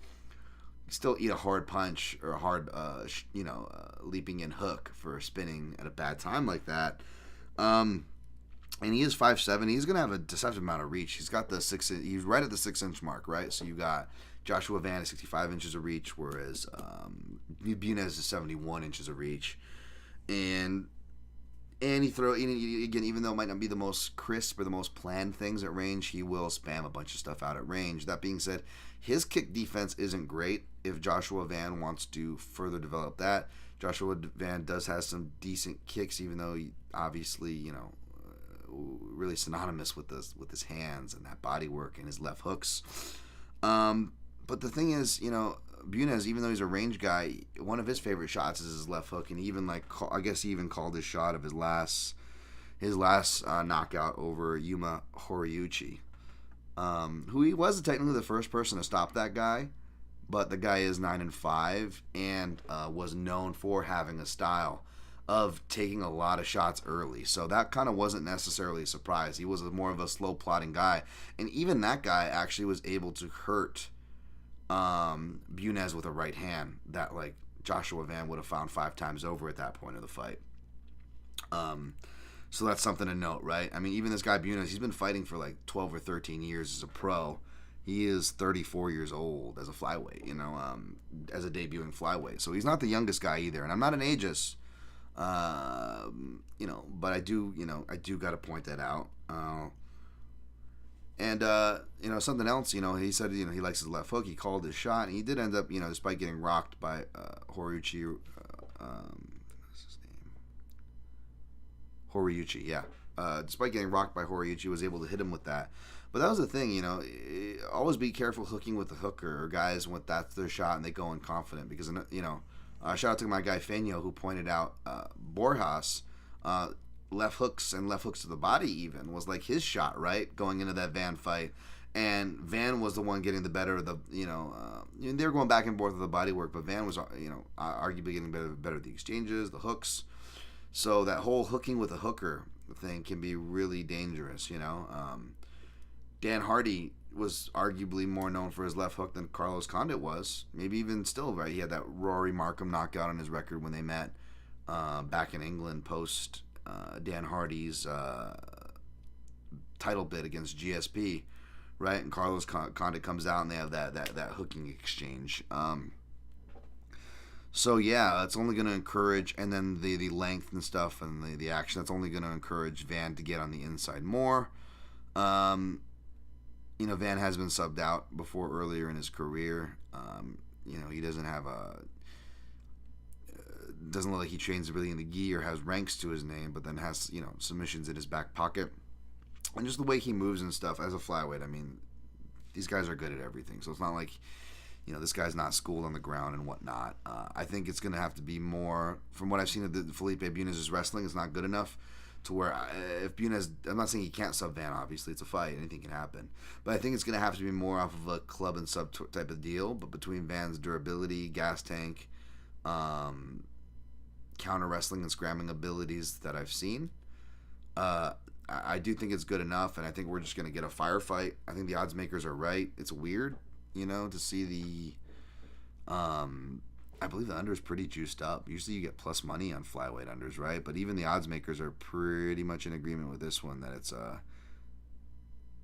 still eat a hard punch or a hard, leaping in hook for spinning at a bad time like that. And he is 5'7". He's going to have a deceptive amount of reach. He's got the he's right at the 6-inch mark, right? So you got Joshua Van at 65 inches of reach, whereas Bunes is 71 inches of reach. And he again, even though it might not be the most crisp or the most planned things at range, he will spam a bunch of stuff out at range. That being said, his kick defense isn't great if Joshua Van wants to further develop that. Joshua Van does have some decent kicks, even though he obviously, really synonymous with his hands and that body work and his left hooks. But the thing is, Bunes, even though he's a range guy, one of his favorite shots is his left hook, and he even he even called his shot of his last knockout over Yuma Horiuchi, who he was technically the first person to stop that guy, but the guy is 9-5 and was known for having a style of taking a lot of shots early, so that kind of wasn't necessarily a surprise. He was more of a slow plotting guy, and even that guy actually was able to hurt Bunes with a right hand that, like, Joshua Van would have found 5 times over at that point of the fight. So that's something to note, right? I mean, even this guy Bunes, he's been fighting for like 12 or 13 years as a pro. He is 34 years old as a flyweight, as a debuting flyweight. So he's not the youngest guy either. And I'm not an ageist, but I do got to point that out. And something else, he said, he likes his left hook. He called his shot, and he did end up, despite getting rocked by Horiuchi, what's his name? Horiuchi, yeah. Despite getting rocked by Horiuchi, was able to hit him with that. But that was the thing, always be careful hooking with the hooker, or guys when that's their shot and they go in confident. Because, shout out to my guy Feño, who pointed out Borjas, left hooks to the body even was like his shot, right, going into that Van fight. And Van was the one getting the better of the, they were going back and forth with the body work, but Van was, arguably getting better at the exchanges, the hooks. So that whole hooking with a hooker thing can be really dangerous, Dan Hardy was arguably more known for his left hook than Carlos Condit was. Maybe even still, right? He had that Rory Markham knockout on his record when they met back in England post Dan Hardy's title bid against GSP, right? And Carlos Condit comes out and they have that hooking exchange. So yeah, it's only going to encourage, and then the length and stuff and the action, that's only going to encourage Van to get on the inside more. Van has been subbed out before earlier in his career. He doesn't have doesn't look like he trains really in the gi or has ranks to his name, but then has, submissions in his back pocket. And just the way he moves and stuff as a flyweight, I mean, these guys are good at everything. So it's not like this guy's not schooled on the ground and whatnot. I think it's going to have to be more, from what I've seen of the Felipe Bunes' wrestling, is not good enough to where if Bunes, I'm not saying he can't sub Van, obviously, it's a fight, anything can happen. But I think it's going to have to be more off of a club and sub type of deal, but between Van's durability, gas tank, counter wrestling and scramming abilities that I've seen, I do think it's good enough, and I think we're just going to get a firefight. I think the odds makers are right. It's weird, to see the, I believe the under is pretty juiced up. Usually you get plus money on flyweight unders, right? But even the odds makers are pretty much in agreement with this one that it's oh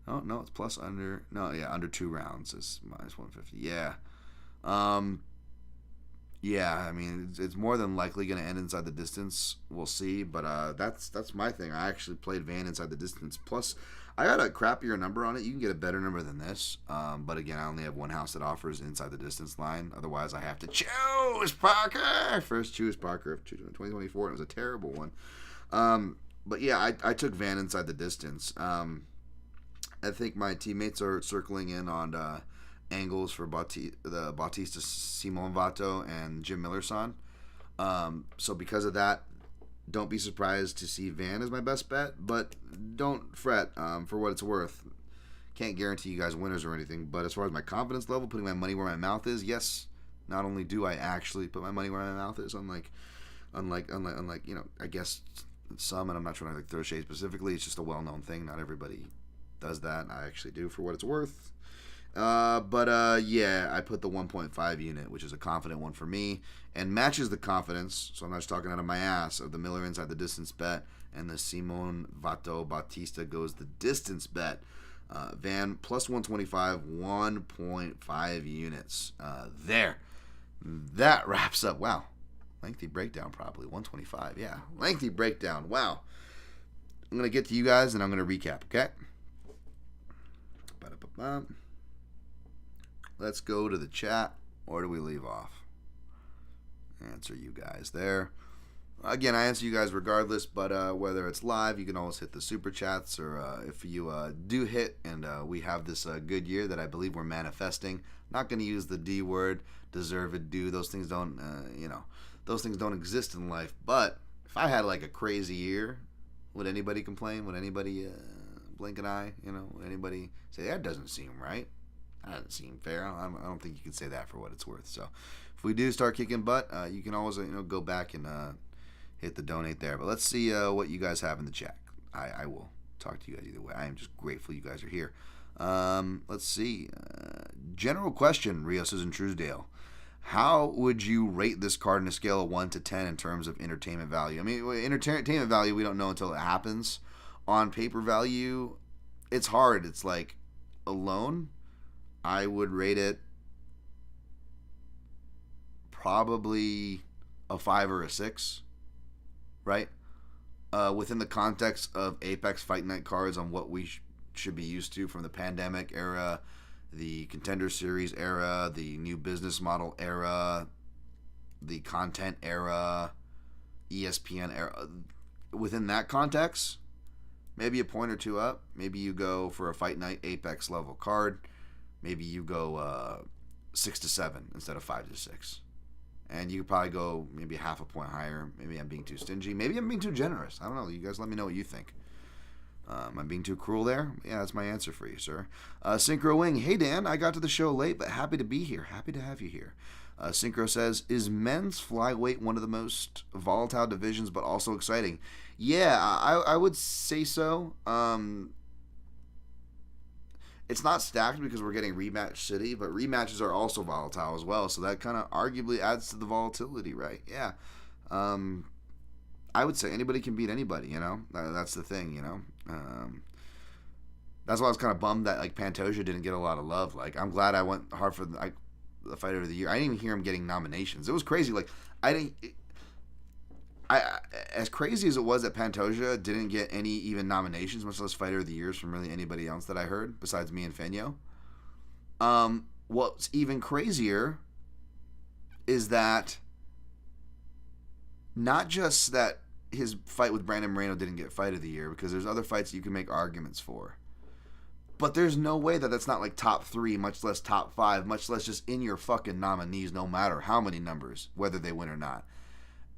no, it's plus under. No, yeah, under 2 rounds is minus 150. Yeah. Yeah, I mean, it's more than likely going to end inside the distance. We'll see, but that's my thing. I actually played Van inside the distance. Plus, I got a crappier number on it. You can get a better number than this. But again, I only have one house that offers inside the distance line. Otherwise, I have to choose Parker. First choose Parker of 2024. It was a terrible one. But yeah, I took Van inside the distance. I think my teammates are circling in on angles for the Bautista Simon-Vato and Jim Miller-san. So because of that, don't be surprised to see Van as my best bet, but don't fret for what it's worth. Can't guarantee you guys winners or anything, but as far as my confidence level, putting my money where my mouth is, yes, not only do I actually put my money where my mouth is, unlike I guess some, and I'm not trying to throw shade specifically, it's just a well-known thing. Not everybody does that. I actually do for what it's worth. Yeah, I put the 1.5 unit, which is a confident one for me, and matches the confidence, so I'm not just talking out of my ass, of the Miller inside the distance bet, and the Simon-Vato Bautista goes the distance bet. Van plus 125, 1.5 units. There. That wraps up. Wow. Lengthy breakdown, probably. 125, yeah. Lengthy breakdown. Wow. I'm going to get to you guys, and I'm going to recap, okay? Ba-da-ba-ba. Let's go to the chat. Where do we leave off? Answer you guys there. Again, I answer you guys regardless, but whether it's live, you can always hit the super chats, or if you do hit and we have this good year that I believe we're manifesting. Not going to use the D word, deserve it, do. Those things don't, those things don't exist in life. But if I had like a crazy year, would anybody complain? Would anybody blink an eye? Would anybody say that doesn't seem right? That doesn't seem fair. I don't think you can say that for what it's worth. So if we do start kicking butt, you can always go back and hit the donate there. But let's see what you guys have in the chat. I will talk to you guys either way. I am just grateful you guys are here. Let's see. General question, Rios is in Truesdale. How would you rate this card on a scale of 1 to 10 in terms of entertainment value? I mean, entertainment value we don't know until it happens. On paper value, it's hard. It's like alone, I would rate it probably a 5 or a 6, right? Within the context of Apex Fight Night cards on what we should be used to from the pandemic era, the Contender Series era, the new business model era, the content era, ESPN era. Within that context, maybe a point or two up. Maybe you go for a Fight Night Apex level card. Maybe you go 6 to 7 instead of 5 to 6. And you could probably go maybe half a point higher. Maybe I'm being too stingy. Maybe I'm being too generous. I don't know. You guys let me know what you think. Am I being too cruel there? Yeah, that's my answer for you, sir. Synchro Wing. Hey, Dan. I got to the show late, but happy to be here. Happy to have you here. Synchro says, is men's flyweight one of the most volatile divisions, but also exciting? Yeah, I would say so. It's not stacked because we're getting rematch city, but rematches are also volatile as well. So that kind of arguably adds to the volatility, right? Yeah. I would say anybody can beat anybody, That's the thing, That's why I was kind of bummed that like Pantoja didn't get a lot of love. Like, I'm glad I went hard for the Fighter of the Year. I didn't even hear him getting nominations. It was crazy. Like, as crazy as it was that Pantoja didn't get any even nominations, much less Fighter of the Years from really anybody else that I heard besides me and Fenyo. What's even crazier is that not just that his fight with Brandon Moreno didn't get Fight of the Year, because there's other fights you can make arguments for. But there's no way that that's not like top 3, much less top 5, much less just in your fucking nominees, no matter how many numbers, whether they win or not.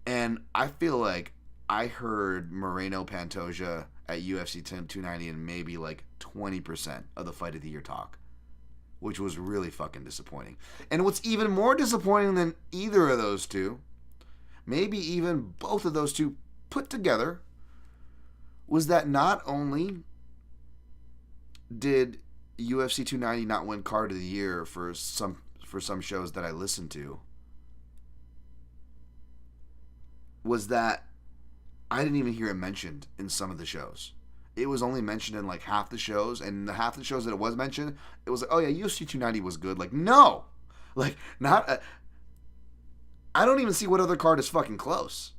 And I feel like I heard Moreno-Pantoja at UFC 290 and maybe like 20% of the fight of the year talk, which was really fucking disappointing. And what's even more disappointing than either of those two, maybe even both of those two put together, was that not only did UFC 290 not win card of the year for some shows that I listened to, was that I didn't even hear it mentioned in some of the shows. It was only mentioned in like half the shows, and the half the shows that it was mentioned, it was like, oh yeah, UFC 290 was good. Like, no! Like, I don't even see what other card is fucking close.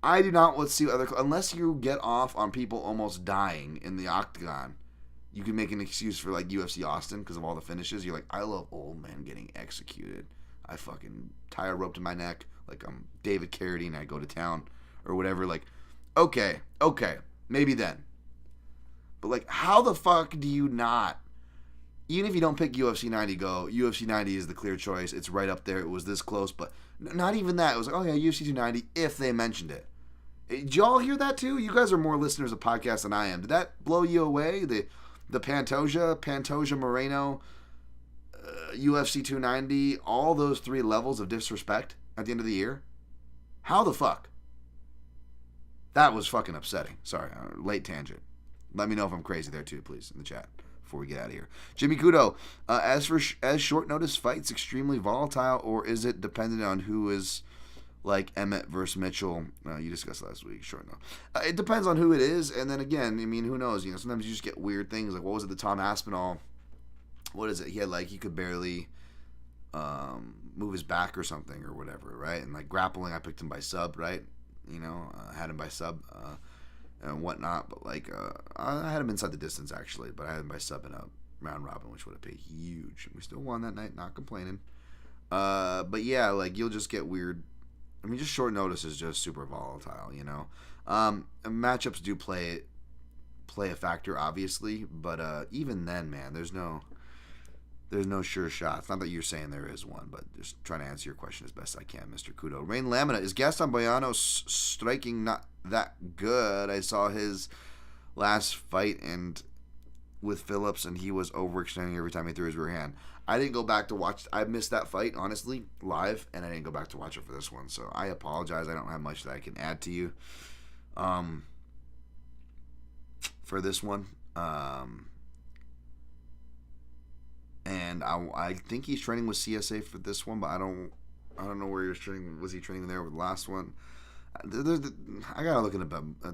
I do not see other, unless you get off on people almost dying in the octagon. You can make an excuse for like UFC Austin because of all the finishes. You're like, I love old men getting executed. I fucking tie a rope to my neck like I'm David Carradine. I go to town or whatever. Like, okay, maybe then. But like, how the fuck do you not? Even if you don't pick UFC 90, go UFC 90 is the clear choice. It's right up there. It was this close, but not even that. It was like, oh yeah, UFC 290 if they mentioned it. Did y'all hear that too? You guys are more listeners of podcasts than I am. Did that blow you away? The Pantoja Moreno, UFC 290, all those 3 levels of disrespect at the end of the year? How the fuck? That was fucking upsetting. Sorry, late tangent. Let me know if I'm crazy there too, please, in the chat before we get out of here. Jimmy Kudo, as short notice fights extremely volatile, or is it dependent on who is like Emmett versus Mitchell? You discussed last week. Short notice. It depends on who it is, and then again, I mean, who knows? You know, sometimes you just get weird things. Like, what was it? The Tom Aspinall. What is it? He had like he could barely move his back or something or whatever, right? And like grappling, I picked him by sub, right? You know, had him by sub and whatnot. But like, I had him inside the distance actually, but I had him by sub in a round robin, which would have paid huge. We still won that night, not complaining. But yeah, like you'll just get weird. I mean, just short notice is just super volatile, you know. Matchups do play a factor, obviously, but even then, man, there's no sure shots. Not that you're saying there is one, but just trying to answer your question as best I can, Mr. Kudo. Rain Lamina, is Gaston Bolanos striking not that good? I saw his last fight and with Phillips, and he was overextending every time he threw his rear hand. I didn't go back to watch. I missed that fight, honestly, live, and I didn't go back to watch it for this one. So I apologize. I don't have much that I can add to you for this one. And I think he's training with CSA for this one, but I don't know where he was training. Was he training there with the last one? I gotta look at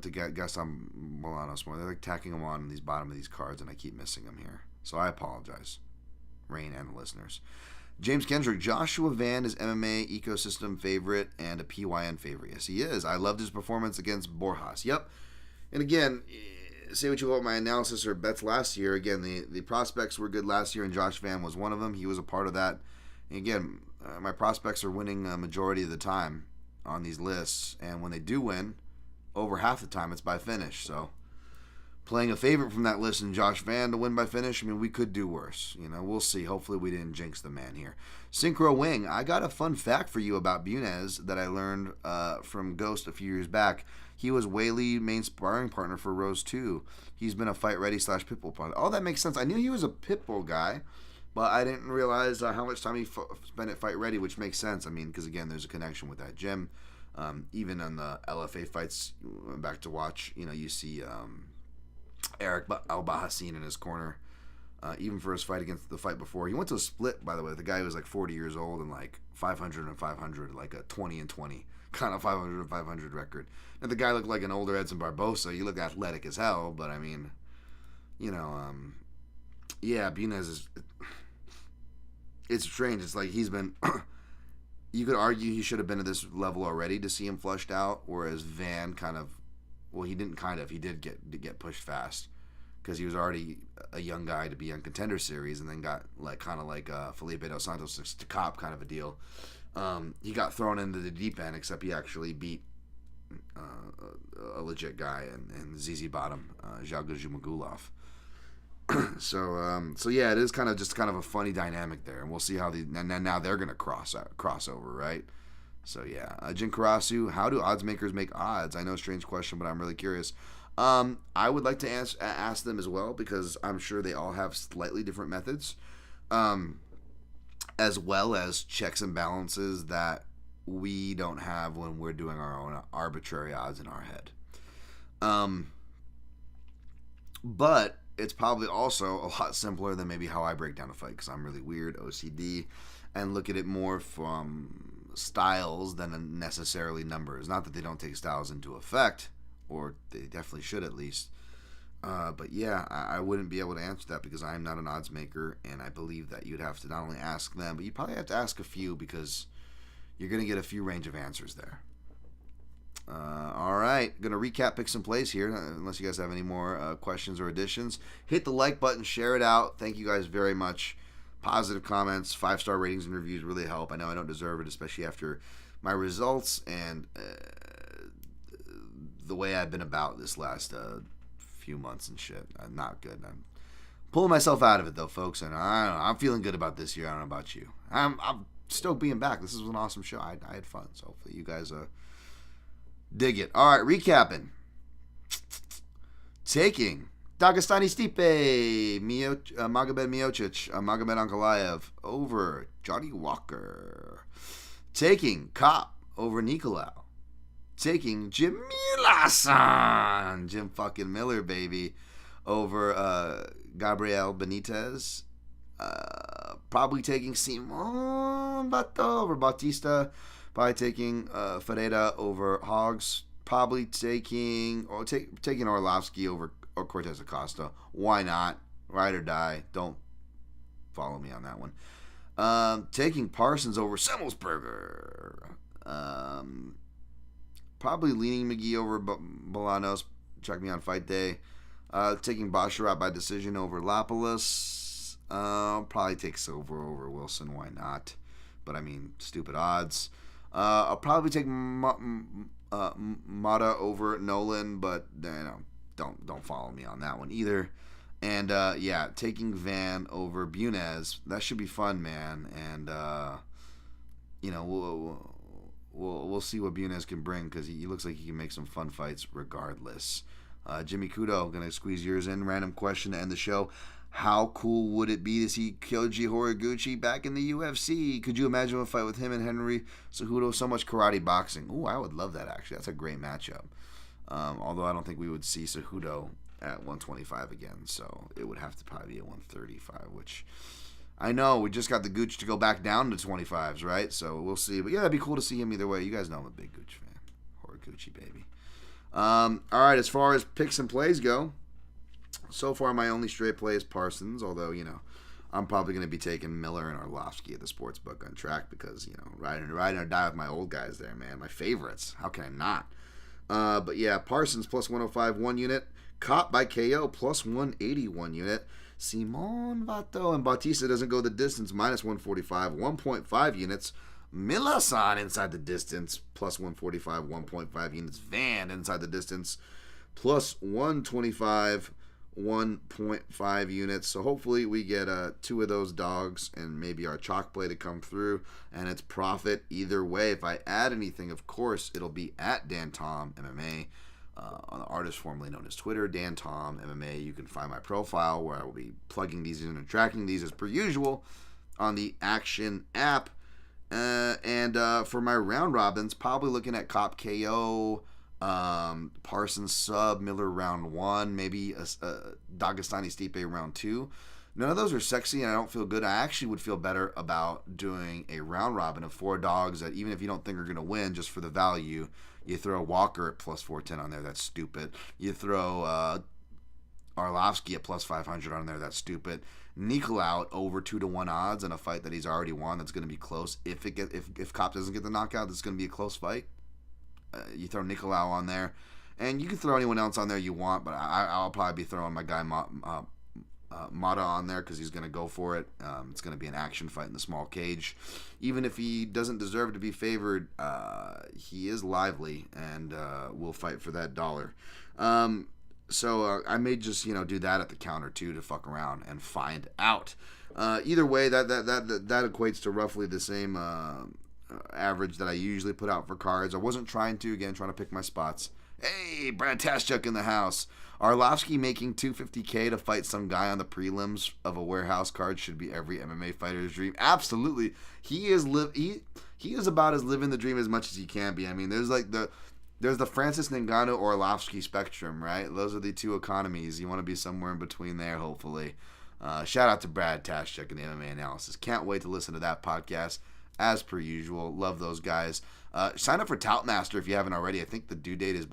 the Gaston Bolanos more. They're like tacking him on these bottom of these cards, and I keep missing him here. So I apologize, Rain and the listeners. James Kendrick, Joshua Van is MMA ecosystem favorite and a PYN favorite. Yes, he is. I loved his performance against Borjas. Yep. And again, say what you want my analysis or bets last year. Again, the prospects were good last year, and Josh Van was one of them. He was a part of that. And again, my prospects are winning a majority of the time on these lists, and when they do win, over half the time it's by finish. So playing a favorite from that list and Josh Van to win by finish, I mean, we could do worse. You know, we'll see. Hopefully we didn't jinx the man here. Synchro Wing, I got a fun fact for you about Bunes that I learned from Ghost a few years back. He was Whaley main sparring partner for Rose 2. He's been a fight ready / pitbull partner. Oh, that makes sense. I knew he was a pitbull guy, but I didn't realize how much time he spent at fight ready, which makes sense. I mean, because again, there's a connection with that gym. Even on the LFA fights, back to watch, you know, you see Eric Al-Bahassin in his corner. Even for his fight against the fight before. He went to a split, by the way. The guy was like 40 years old and like 500 and 500, like a 20 and 20 kind of 500 and 500 record. And the guy looked like an older Edson Barbosa. He looked athletic as hell, but I mean, you know, yeah, Bunes is, it's strange. It's like he's been, you could argue he should have been at this level already to see him flushed out, whereas Van kind of, well, he did get pushed fast because he was already a young guy to be on Contender Series, and then got like kind of like Felipe Dos Santos to Cop kind of a deal. He got thrown into the deep end, except he actually beat a legit guy and ZZ Bottom, Zhalga Zhumagulov. So yeah, it is kind of a funny dynamic there, and we'll see how now they're gonna cross over, right? So yeah, Jin Karasu, how do odds makers make odds? I know, strange question, but I'm really curious. I would like to ask them as well, because I'm sure they all have slightly different methods, as well as checks and balances that we don't have when we're doing our own arbitrary odds in our head. But it's probably also a lot simpler than maybe how I break down a fight, because I'm really weird, OCD, and look at it more from styles than necessarily numbers. Not that they don't take styles into effect, or they definitely should at least. But yeah, I wouldn't be able to answer that because I'm not an odds maker, and I believe that you'd have to not only ask them, but you probably have to ask a few, because you're going to get a few range of answers there. All right, going to recap picks and plays here, unless you guys have any more questions or additions. Hit the like button, share it out. Thank you guys very much. Positive comments, 5-star ratings and reviews really help. I know I don't deserve it, especially after my results and the way I've been about this last few months and shit. Not good. I'm pulling myself out of it, though, folks, and I don't know, I'm feeling good about this year. I don't know about you. I'm stoked being back. This was an awesome show. I had fun, so hopefully you guys dig it. All right, recapping. Taking Dagestani Stipe, Magomed Miocic, Magomed Ankalaev over Johnny Walker. Taking Kape over Nicolau. Taking Jim Miller-San, Jim fucking Miller, baby, over Gabriel-Benitez. Probably taking Simon-Bautista. Probably taking Ferreira over Hawgs. Probably taking Arlovski over Cortez Acosta. Why not? Ride or die. Don't follow me on that one. Taking Parsons over Semelsberger. Probably leaning McGhee over Bolanos. Check me on fight day. Taking Basharat by decision over Lapilus. Probably take Silva over Wilson. Why not? But I mean, stupid odds. I'll probably take Motta over Nolan, but don't follow me on that one either. And yeah, taking Van over Bunes. That should be fun, man. And we'll see what Bunes can bring, because he looks like he can make some fun fights regardless. Jimmy Kudo, gonna squeeze yours in. Random question to end the show. How cool would it be to see Kyoji Horiguchi back in the UFC? Could you imagine a fight with him and Henry Cejudo? So much karate boxing. Ooh, I would love that, actually. That's a great matchup. Although I don't think we would see Cejudo at 125 again, so it would have to probably be at 135, which I know we just got the Gooch to go back down to 25s, right? So we'll see. But yeah, it'd be cool to see him either way. You guys know I'm a big Gooch fan. Horiguchi, baby. All right, as far as picks and plays go, so far my only straight play is Parsons, although, I'm probably going to be taking Miller and Arlovski at the sportsbook on track because, riding or die with my old guys there, man. My favorites. How can I not? But yeah, Parsons plus 105, 1 unit. Kape by KO plus 180, 1 unit. Simon-Bautista and Bautista doesn't go the distance, minus 145, 1.5 units. Miller-San inside the distance, plus 145, 1.5 units. Van inside the distance, plus 125, 1.5 units. So hopefully we get 2 of those dogs and maybe our chalk play to come through, and it's profit either way. If I add anything, of course, it'll be at Dan Tom MMA, on the artist formerly known as Twitter, Dan Tom MMA. You can find my profile where I will be plugging these in and tracking these as per usual on the Action app. And for my round robins, probably looking at Kape KO, Parsons sub, Miller round 1, maybe a Dagestani Stipe round 2. None of those are sexy, and I don't feel good. I actually would feel better about doing a round robin of 4 dogs that, even if you don't think are going to win, just for the value, you throw Walker at plus 410 on there. That's stupid. You throw Arlovski at plus 500 on there. That's stupid. Nicolau over 2-1 odds in a fight that he's already won. That's going to be close. If Kape doesn't get the knockout, it's going to be a close fight. You throw Nicolau on there, and you can throw anyone else on there you want, but I'll probably be throwing my guy Motta on there because he's going to go for it. It's going to be an action fight in the small cage. Even if he doesn't deserve to be favored, he is lively and will fight for that dollar. So I may just do that at the counter too to fuck around and find out. Either way, that equates to roughly the same average that I usually put out for cards. I wasn't trying to pick my spots. Hey, Brad Taschuk in the house. Arlovski making $250K to fight some guy on the prelims of a warehouse card should be every MMA fighter's dream. Absolutely, he is about as living the dream as much as he can be. I mean, there's the Francis Ngannou Arlovski spectrum, right? Those are the two economies. You want to be somewhere in between there, hopefully. Shout out to Brad Taschuk and the MMA Analysis. Can't wait to listen to that podcast as per usual. Love those guys. Sign up for Toutmaster if you haven't already. I think the due date is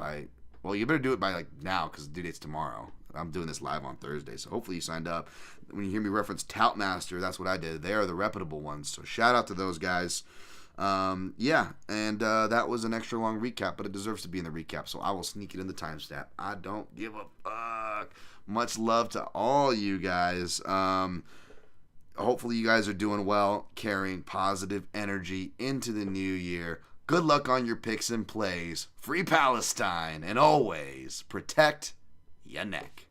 well, you better do it by now because the due date's tomorrow. I'm doing this live on Thursday, so hopefully you signed up. When you hear me reference Toutmaster, that's what I did. They are the reputable ones, so shout out to those guys. That was an extra long recap, but it deserves to be in the recap, so I will sneak it in the timestamp. I don't give a fuck. Much love to all you guys. Hopefully you guys are doing well, carrying positive energy into the new year. Good luck on your picks and plays. Free Palestine, and always protect your neck.